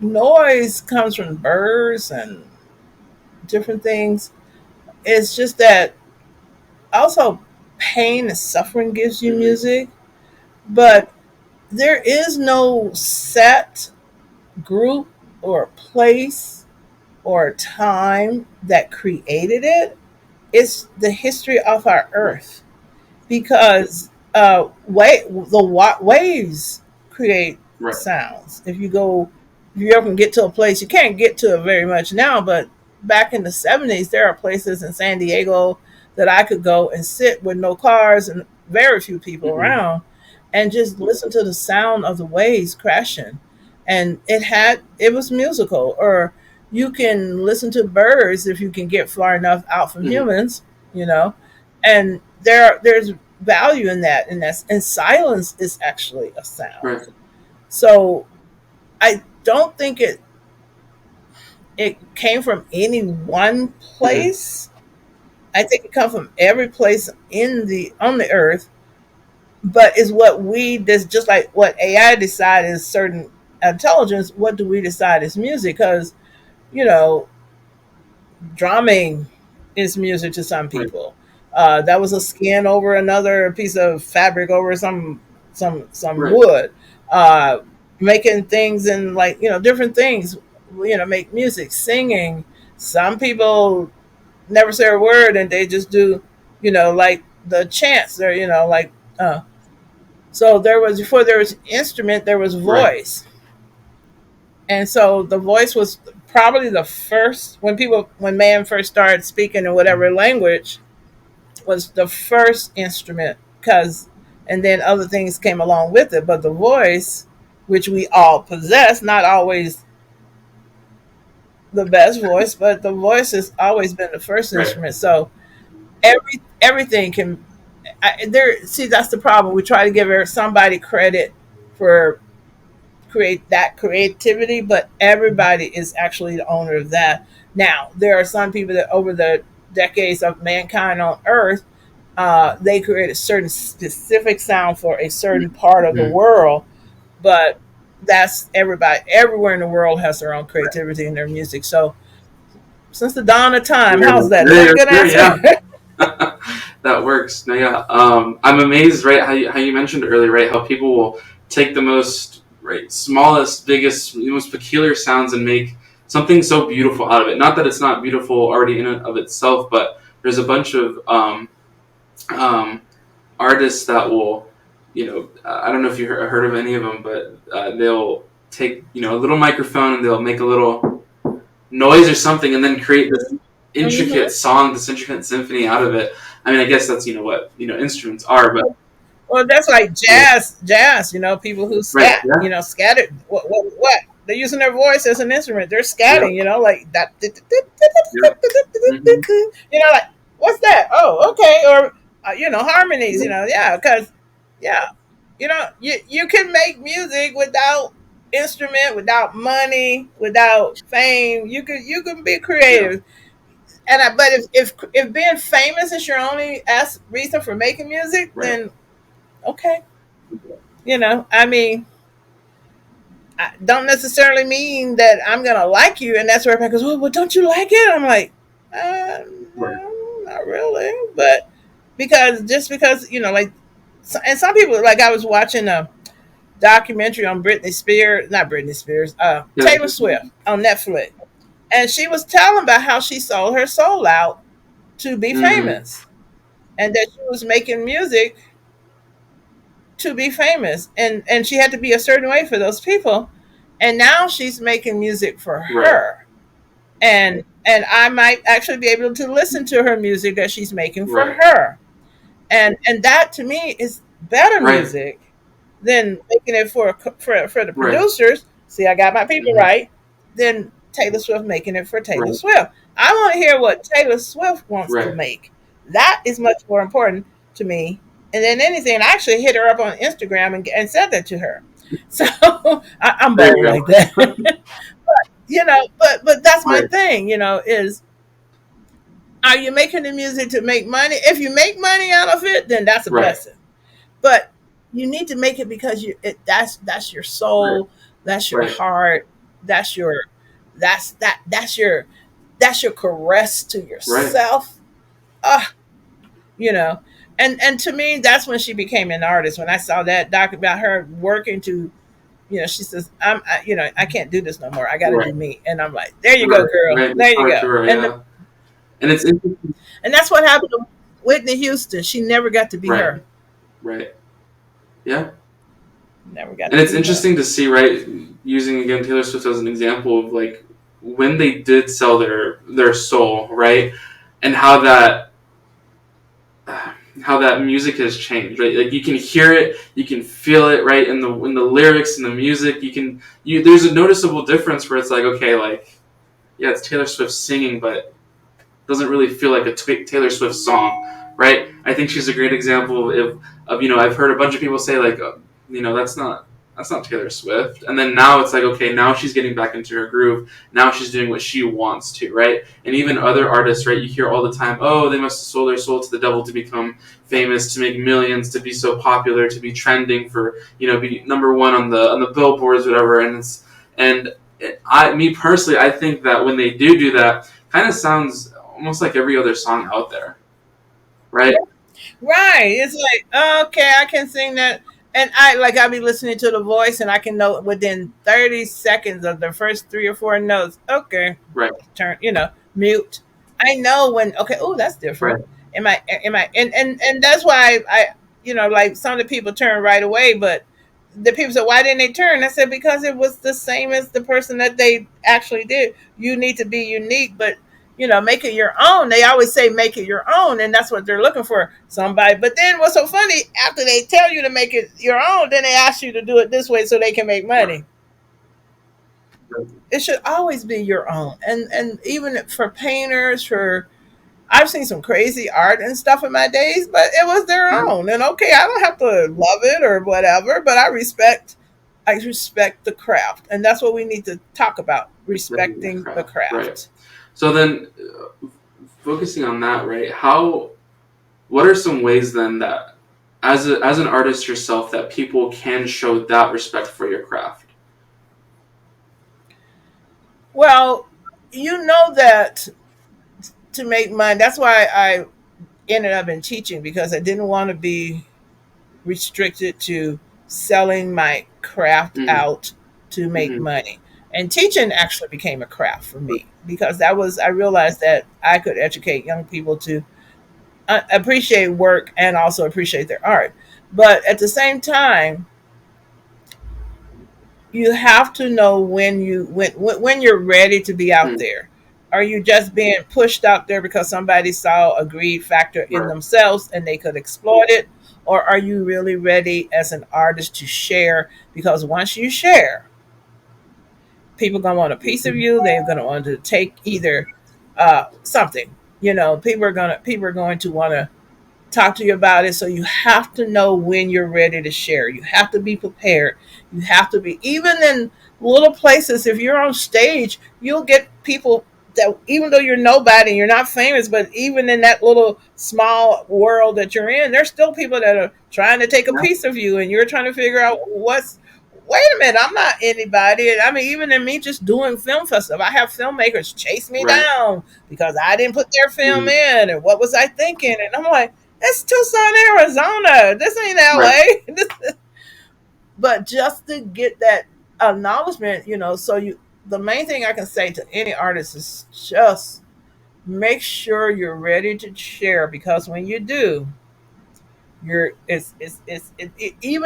noise comes from birds and different things. It's just that also pain and suffering gives you Mm-hmm. music, but there is no set group or place or time that created it. It's the history of our Right. earth because waves create Right. sounds. If you ever can get to a place, you can't get to it very much now, but back in the 70s, there are places in San Diego that I could go and sit with no cars and very few people Mm-hmm. around and just listen to the sound of the waves crashing. And it was musical. Or you can listen to birds if you can get far enough out from Mm-hmm. humans, you know. And there's value in that, and silence is actually a sound. Right. So I don't think it came from any one Mm-hmm. place. I think it comes from every place on the earth, but is what we this just like what AI decide is certain intelligence. What do we decide is music? Because you know, drumming is music to some Right. people. That was a skin over another piece of fabric over some Right. wood. Uh, Making things and like different things. Make music, singing. Some people never say a word and they just do like the chants. They're like so there was before there was instrument there was Right. voice, and so the voice was probably the first when man first started speaking in whatever language was the first instrument because and then other things came along with it, but the voice, which we all possess, not always the best voice, but the voice has always been the first Right. instrument. So everything can see that's the problem. We try to give somebody credit for create that creativity, but everybody is actually the owner of that. Now, there are some people that over the decades of mankind on Earth, they create a certain specific sound for a certain part of the Mm-hmm. world, but that's everybody. Everywhere in the world has their own creativity in their music. So, since the dawn of time, There, how's that? Is that a there, good there, answer? yeah. That works. No, yeah. I'm amazed, right? How you mentioned earlier, right? How people will take the most right, smallest, biggest, most peculiar sounds and make something so beautiful out of it. Not that it's not beautiful already in and of itself, but there's a bunch of um, artists that will, I don't know if you heard of any of them, but they'll take a little microphone and they'll make a little noise or something and then create this intricate Hmm. song, this intricate symphony out of it. I mean, I guess that's what instruments are, but Well, that's like yeah, jazz. People who right, scat. yeah, Scattered. What? They're using their voice as an instrument. They're yep, scatting. Like that. yep, hmm, Like what's that? Oh, okay. Or harmonies. Yeah, because yeah, you can make music without instrument, without money, without fame. You can be yeah, creative. But if being famous is your only reason for making music, right, then okay. I mean, I don't necessarily mean that I'm gonna like you, and that's where everybody goes, well, don't you like it? I'm like, right, no, not really, but because like, and some people, like, I was watching a documentary on Britney Spears, not Britney Spears, yeah, Taylor Swift on Netflix, and she was telling about how she sold her soul out to be mm, famous, and that she was making music to be famous, and she had to be a certain way for those people, and now she's making music for right, her, and I might actually be able to listen to her music that she's making for right, her, and that to me is better right, music than making it for the right, producers. See, I got my people hmm, right. Than Taylor Swift making it for Taylor right, Swift. I want to hear what Taylor Swift wants to right, make. That is much more important to me. And then anything, I actually hit her up on Instagram and said that to her. So I'm there you bold go, like that. But that's my right, thing. Is, are you making the music to make money? If you make money out of it, then that's a right, blessing. But you need to make it because that's your right, soul, that's your right, heart, that's your that's your caress to right, yourself. Uh, you know. And to me, that's when she became an artist. When I saw that doc about her working to, she says, I can't do this no more. I got to right, do me. And I'm like, there you go, right, girl. right, the There you power go. to her, yeah, and it's interesting, And that's what happened to Whitney Houston. She never got to be right, her. right, yeah. Never got And to it's be her. interesting to see, right, using again Taylor Swift as an example of like when they did sell their soul, right, and how that music has changed, right? Like you can hear it, you can feel it, right, in the lyrics and the music. There's a noticeable difference where it's like, okay, like yeah, it's Taylor Swift singing, but it doesn't really feel like a Taylor Swift song, right? I think she's a great example of I've heard a bunch of people say like, that's not Taylor Swift, and then now it's like, okay, now she's getting back into her groove. Now she's doing what she wants to, right? And even other artists, right? You hear all the time, oh, they must have sold their soul to the devil to become famous, to make millions, to be so popular, to be trending for be number one on the billboards, whatever. Me personally, I think that when they do that, kind of sounds almost like every other song out there, right? Right. It's like, okay, I can sing that. And I'll be listening to the voice and I can know within 30 seconds of the first three or four notes, okay, Right, turn, mute. I know when, okay, oh, that's right, different. And that's why like some of the people turn right away, but the people said, why didn't they turn? I said, because it was the same as the person that they actually did. You need to be unique, but make it your own. They always say make it your own, and that's what they're looking for, somebody. But then what's so funny, after they tell you to make it your own, then they ask you to do it this way so they can make right, money. It should always be your own. And even for painters, for I've seen some crazy art and stuff in my days, but it was their right. own. And okay, I don't have to love it or whatever, but I respect the craft. And that's what we need to talk about, Respecting the respecting the craft, right? craft. So then, focusing on that, right? What are some ways then that, as an artist yourself, that people can show that respect for your craft? Well, that to make money, that's why I ended up in teaching, because I didn't want to be restricted to selling my craft Mm-hmm, out to make mm-hmm, money. And teaching actually became a craft for me, because I realized that I could educate young people to appreciate work and also appreciate their art. But at the same time, you have to know when you're ready to be out mm-hmm, there. Are you just being pushed out there because somebody saw a greed factor in Right. themselves and they could exploit it? Or are you really ready as an artist to share? Because once you share, people gonna want a piece of Mhm. you. They're gonna want to take either something. People are going to want to talk to you about it. So you have to know when you're ready to share. You have to be prepared. You have to be, even in little places, if you're on stage, you'll get people that, even though you're nobody, you're not famous, but even in that little small world that you're in, there's still people that are trying to take a Yeah. piece of you, and you're trying to figure out wait a minute, I'm not anybody. I mean, even in me just doing film festival, I have filmmakers chase me Right. down because I didn't put their film Mhm. in, and what was I thinking? And I'm like, it's Tucson, Arizona. This ain't Right. LA. But just to get that acknowledgement, so the main thing I can say to any artist is just make sure you're ready to share, because when you do, even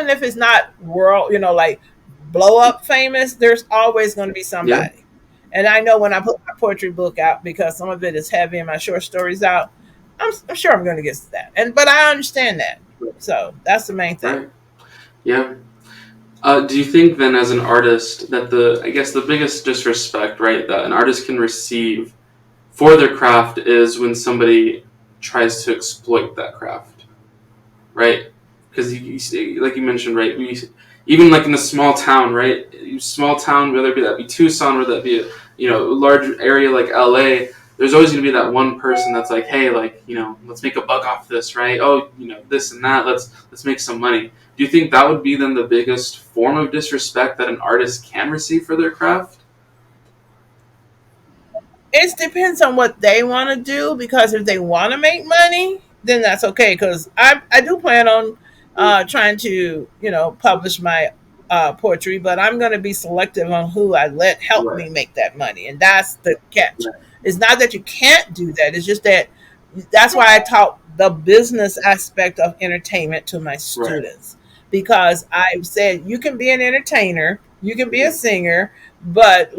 if it's not world, like blow up famous, there's always going to be Yeah. somebody. And I know when I put my poetry book out, because some of it is heavy and my short stories out, I'm sure I'm going to get to that. But I understand that. So that's the main thing. Right. Yeah. Do you think then, as an artist, that I guess the biggest disrespect, right, that an artist can receive for their craft is when somebody tries to exploit that craft, right? Because like you mentioned, right, even like in a small town, right, small town, whether it be that be Tucson, whether that be a large area like LA, there's always going to be that one person that's like, hey, like, let's make a buck off this, right? Oh, this and that. Let's make some money. Do you think that would be then the biggest form of disrespect that an artist can receive for their craft? It depends on what they want to do, because if they want to make money, then that's okay. Because I do plan on trying to publish my poetry, but I'm going to be selective on who I let help Right. me make that money, and that's the catch. Right. It's not that you can't do that. It's just that that's why I taught the business aspect of entertainment to my Right. students, because I've said you can be an entertainer, you can be a Mhm. singer, but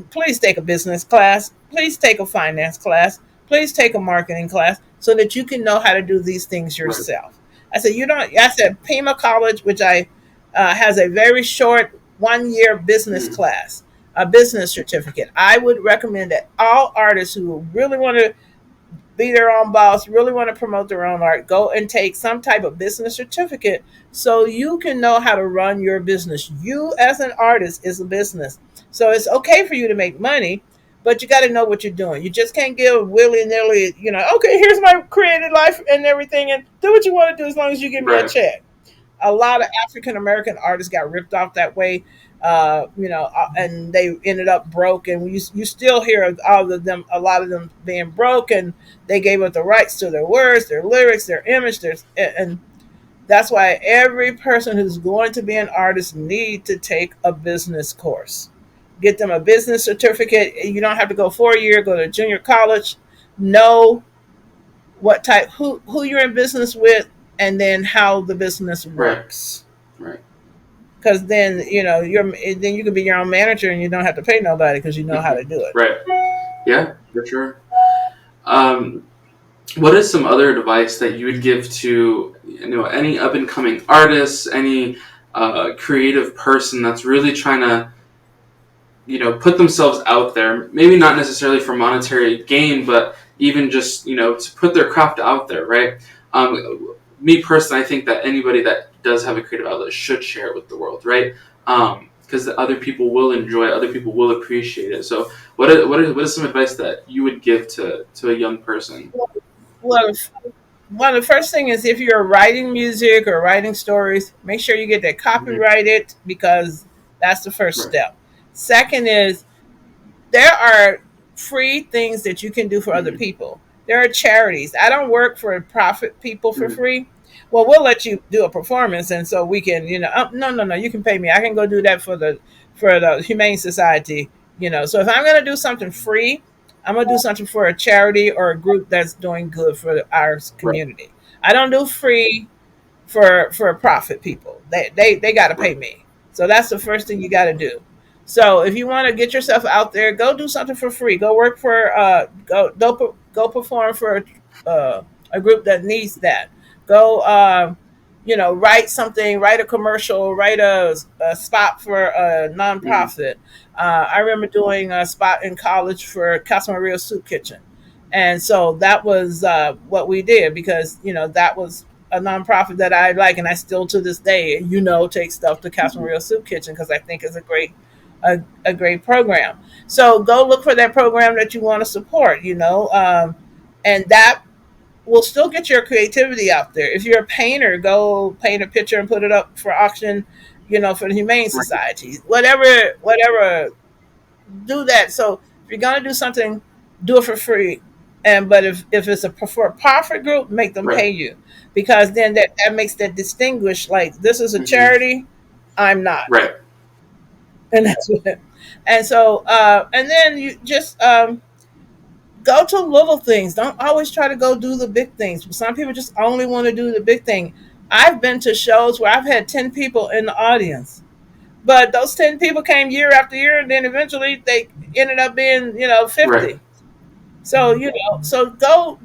please take a business class, please take a finance class, please take a marketing class, so that you can know how to do these things Right. yourself. I said, you don't. I said Pima College, which I has a very short 1 year business Mhm. class, a business certificate. I would recommend that all artists who really want to be their own boss, really want to promote their own art, go and take some type of business certificate, so you can know how to run your business. You, as an artist, is a business. So it's okay for you to make money, but you got to know what you're doing. You just can't give willy nilly, okay, here's my creative life and everything, and do what you want to do as long as you give me a Right. check. A lot of African American artists got ripped off that way, and they ended up broke. And you still hear of all of them, a lot of them being broke, and they gave up the rights to their words, their lyrics, their image, and that's why every person who's going to be an artist need to take a business course. Get them a business certificate. You don't have to go 4 year. Go to junior college. Know what type who you're in business with, and then how the business Right. works, Right. because then you can be your own manager and you don't have to pay nobody because you know how to do it. Right. Yeah, for sure. Um, what is some other advice that you would give to any up and coming artists, any creative person that's really trying to put themselves out there? Maybe not necessarily for monetary gain, but even just to put their craft out there, right? Me personally, I think that anybody that does have a creative outlet should share it with the world, right? Because other people will enjoy it, other people will appreciate it. So, what is some advice that you would give to a young person? Well, one of the first thing is, if you're writing music or writing stories, make sure you get that Mhm. copyrighted, because that's the first Right. step. Second is, there are free things that you can do for other Mhm. people. There are charities. I don't work for profit people for Mhm. free. Well, we'll let you do a performance, and so we can, no, no, no, you can pay me. I can go do that for the Humane Society. So if I'm going to do something free, I'm going to do something for a charity or a group that's doing good for our Right. community. I don't do free for profit people. They got to Right. pay me. So that's the first thing you got to do. So if you want to get yourself out there, go do something for free. Go work for go perform for a group that needs that. Go write something, write a commercial, write a spot for a Mm-hmm. nonprofit. I remember doing a spot in college for Casa Maria Soup Kitchen, and so that was what we did, because that was a nonprofit that I like, and I still to this day, take stuff to Casa Mm-hmm. Maria Soup Kitchen because I think it's a great program. So go look for that program that you want to support, and that will still get your creativity out there. If you're a painter, go paint a picture and put it up for auction, for the Humane Right. Society. Whatever, do that. So if you're gonna do something, do it for free. And but if it's for a profit group, make them Right. pay you, because then that makes that distinguish. Like, this is a Mm-hmm. charity, I'm not, Right. and that's what. And so and then you just go to little things. Don't always try to go do the big things. Some people just only want to do the big thing. I've been to shows where I've had 10 people in the audience, but those 10 people came year after year, and then eventually they ended up being, Right. 50. So, so go,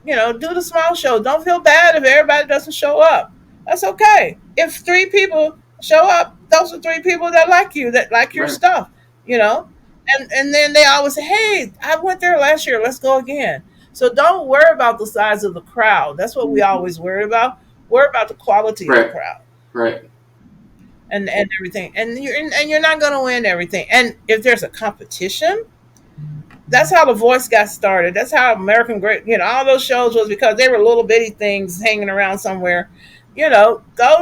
do the small show. Don't feel bad if everybody doesn't show up. That's okay. If 3 people show up, those are 3 people that like you, that like your Right. stuff, you know? And then they always say, hey, I went there last year. Let's go again. So don't worry about the size of the crowd. That's what we Mm-hmm. always worry about. Worry about the quality of the Right. crowd Right. and everything. And you're not going to win everything. And if there's a competition, that's how The Voice got started. That's how American Great, all those shows was, because they were little bitty things hanging around somewhere. Go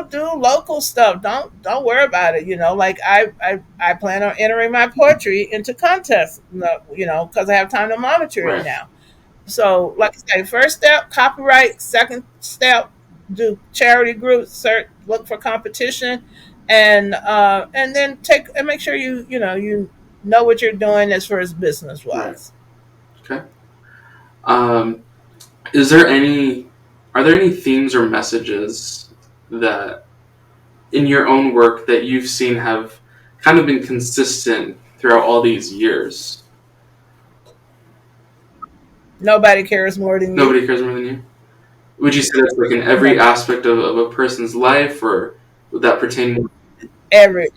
do local stuff. Don't worry about it. Like I plan on entering my poetry into contests. Because I have time to monitor it Right. now. So, like I say, first step, copyright. Second step, do charity groups. Look for competition, and then take and make sure you know what you're doing as far as business Right. wise. Okay. Um, is there any? Are there any themes or messages that in your own work that you've seen have kind of been consistent throughout all these years? Nobody cares more than you. Nobody cares more than you. Would you say that's like in every No, aspect of a person's life, or would that pertain more? every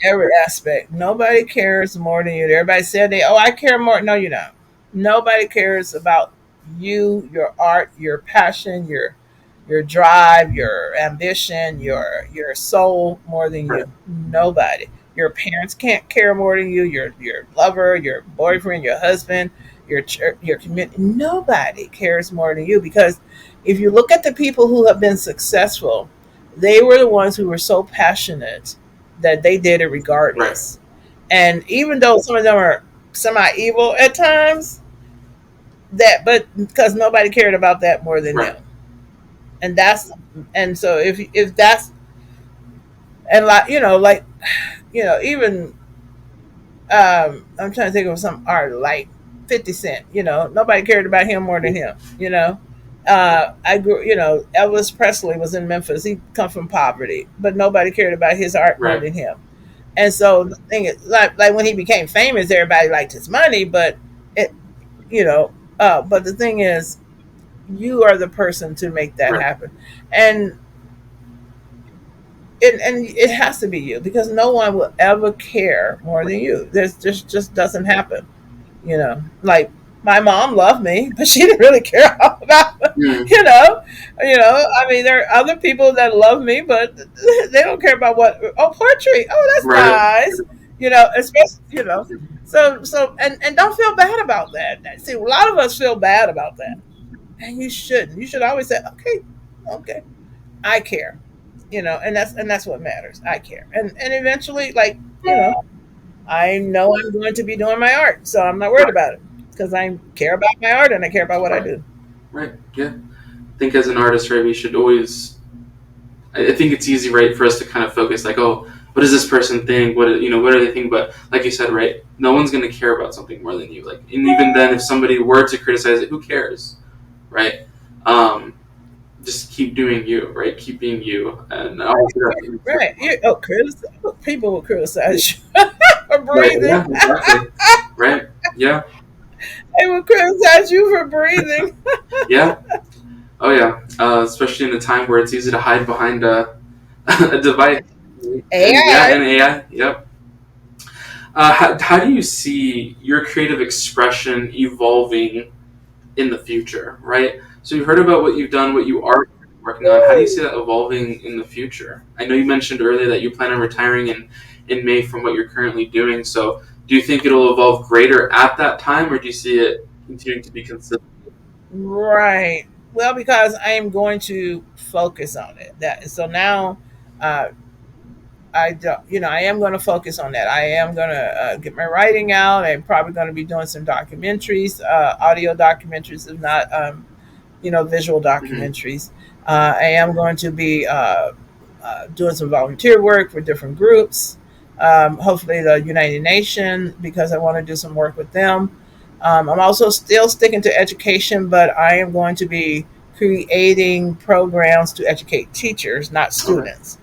aspect. Nobody cares more than you. Everybody said I care more. No, you don't. Nobody cares about you, your art, your passion, your drive, your ambition, your soul more than Right. you. Nobody. Your parents can't care more than you. Your lover, your boyfriend, your husband, your community. Nobody cares more than you, because if you look at the people who have been successful, they were the ones who were so passionate that they did it Right. regardless. And even though some of them are semi evil at times, but because nobody cared about that more than Right. them. And that's and so if that's and like even I'm trying to think of some art like 50 Cent. Nobody cared about him more than him. I grew. Elvis Presley was in Memphis. He come from poverty, but nobody cared about his art more Right. than him. And so the thing is, like when he became famous, everybody liked his money, but it, but the thing is, you are the person to make that Right. happen, and it has to be you, because no one will ever care more than you. There's just doesn't happen. Like my mom loved me, but she didn't really care about Mm. you know, I mean, there are other people that love me, but they don't care about what. Oh, poetry. Oh, that's Right. nice. Especially So and don't feel bad about that. See, a lot of us feel bad about that, and you shouldn't. You should always say, okay, okay, I care. And that's what matters. I care, and eventually, like I know I'm going to be doing my art, so I'm not worried Right. about it, because I care about my art and I care about what I Right. do. Right. Yeah. I think as an artist, right, we should always. I think it's easy, right, for us to kind of focus, like, oh, what does this person think? What do they think? But like you said, right, no one's gonna care about something more than you. Like, and even then, if somebody were to criticize it, who cares, right? Um, just keep doing you, right? Keep being you, and obviously Right. that's People will criticize you. for Right. Yeah. breathing. Exactly. Right. Yeah. They would criticize you for breathing. Yeah. Oh yeah. Especially in a time where it's easy to hide behind a device. And yeah, AI. and AI. Yep. How do you see your creative expression evolving in the future? Right. So you've heard about what you've done, what you are working on. How do you see that evolving in the future? I know you mentioned earlier that you plan on retiring in May from what you're currently doing. So do you think it'll evolve greater at that time, or do you see it continuing to be consistent? Right. Well, because I am going to focus on it. That so now, uh, I don't. I am going to focus on that. I am going to get my writing out. I'm probably going to be doing some documentaries, audio documentaries, if not, visual Hmm. documentaries. I am going to be doing some volunteer work for different groups. Hopefully, the United Nations, because I want to do some work with them. I'm also still sticking to education, but I am going to be creating programs to educate teachers, not Okay. students.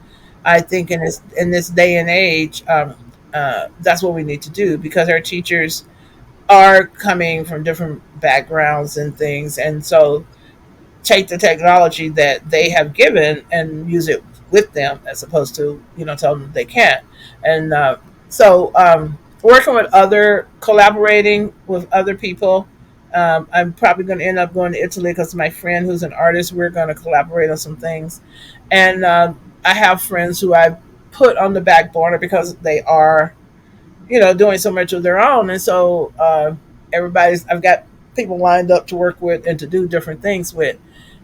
I think in this day and age, that's what we need to do because our teachers are coming from different backgrounds and things, and so take the technology that they have given and use it with them as opposed to tell them they can't. And working with other collaborating with other people. I'm probably going to end up going to Italy because my friend who's an artist, we're going to collaborate on some things. And I have friends who I've put on the back burner because they are doing so much of their own. And so I've got people lined up to work with and to do different things with.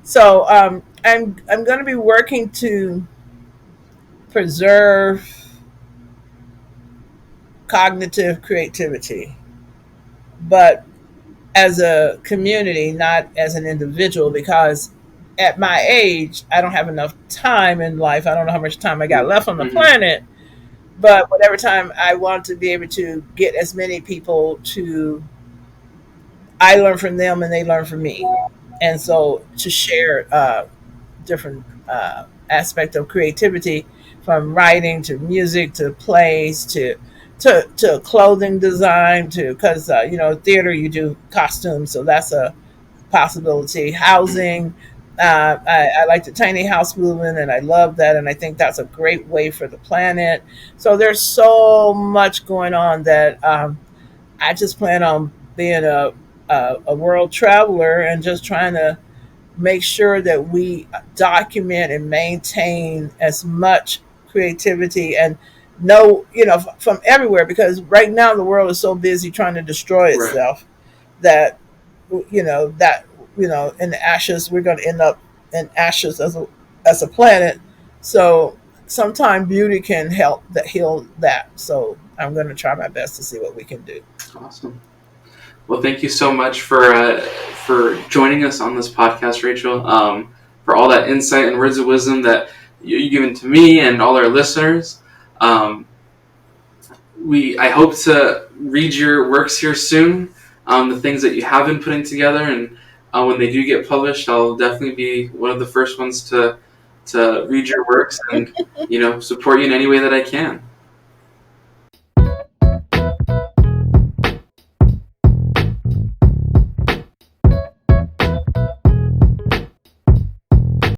So I'm going to be working to preserve cognitive creativity, but as a community, not as an individual, because at my age, I don't have enough time in life. I don't know how much time I got left on the Hmm. planet, but whatever time I want to be able to get as many people to I learn from them and they learn from me. And so to share different aspect of creativity, from writing to music to plays to clothing design to because theater you do costumes, so that's a possibility. Housing. I like the tiny house movement, and I love that, and I think that's a great way for the planet. So there's so much going on that I just plan on being a world traveler and just trying to make sure that we document and maintain as much creativity and know, from everywhere, because right now the world is so busy trying to destroy Right. itself that, that, in the ashes, we're going to end up in ashes as a planet. So sometimes beauty can help that heal that. So I'm going to try my best to see what we can do. Awesome. Well, thank you so much for joining us on this podcast, Rachel. For all that insight and words of wisdom that you given to me and all our listeners. Um, I hope to read your works here soon. The things that you have been putting together, and when they do get published, I'll definitely be one of the first ones to read your works and support you in any way that I can.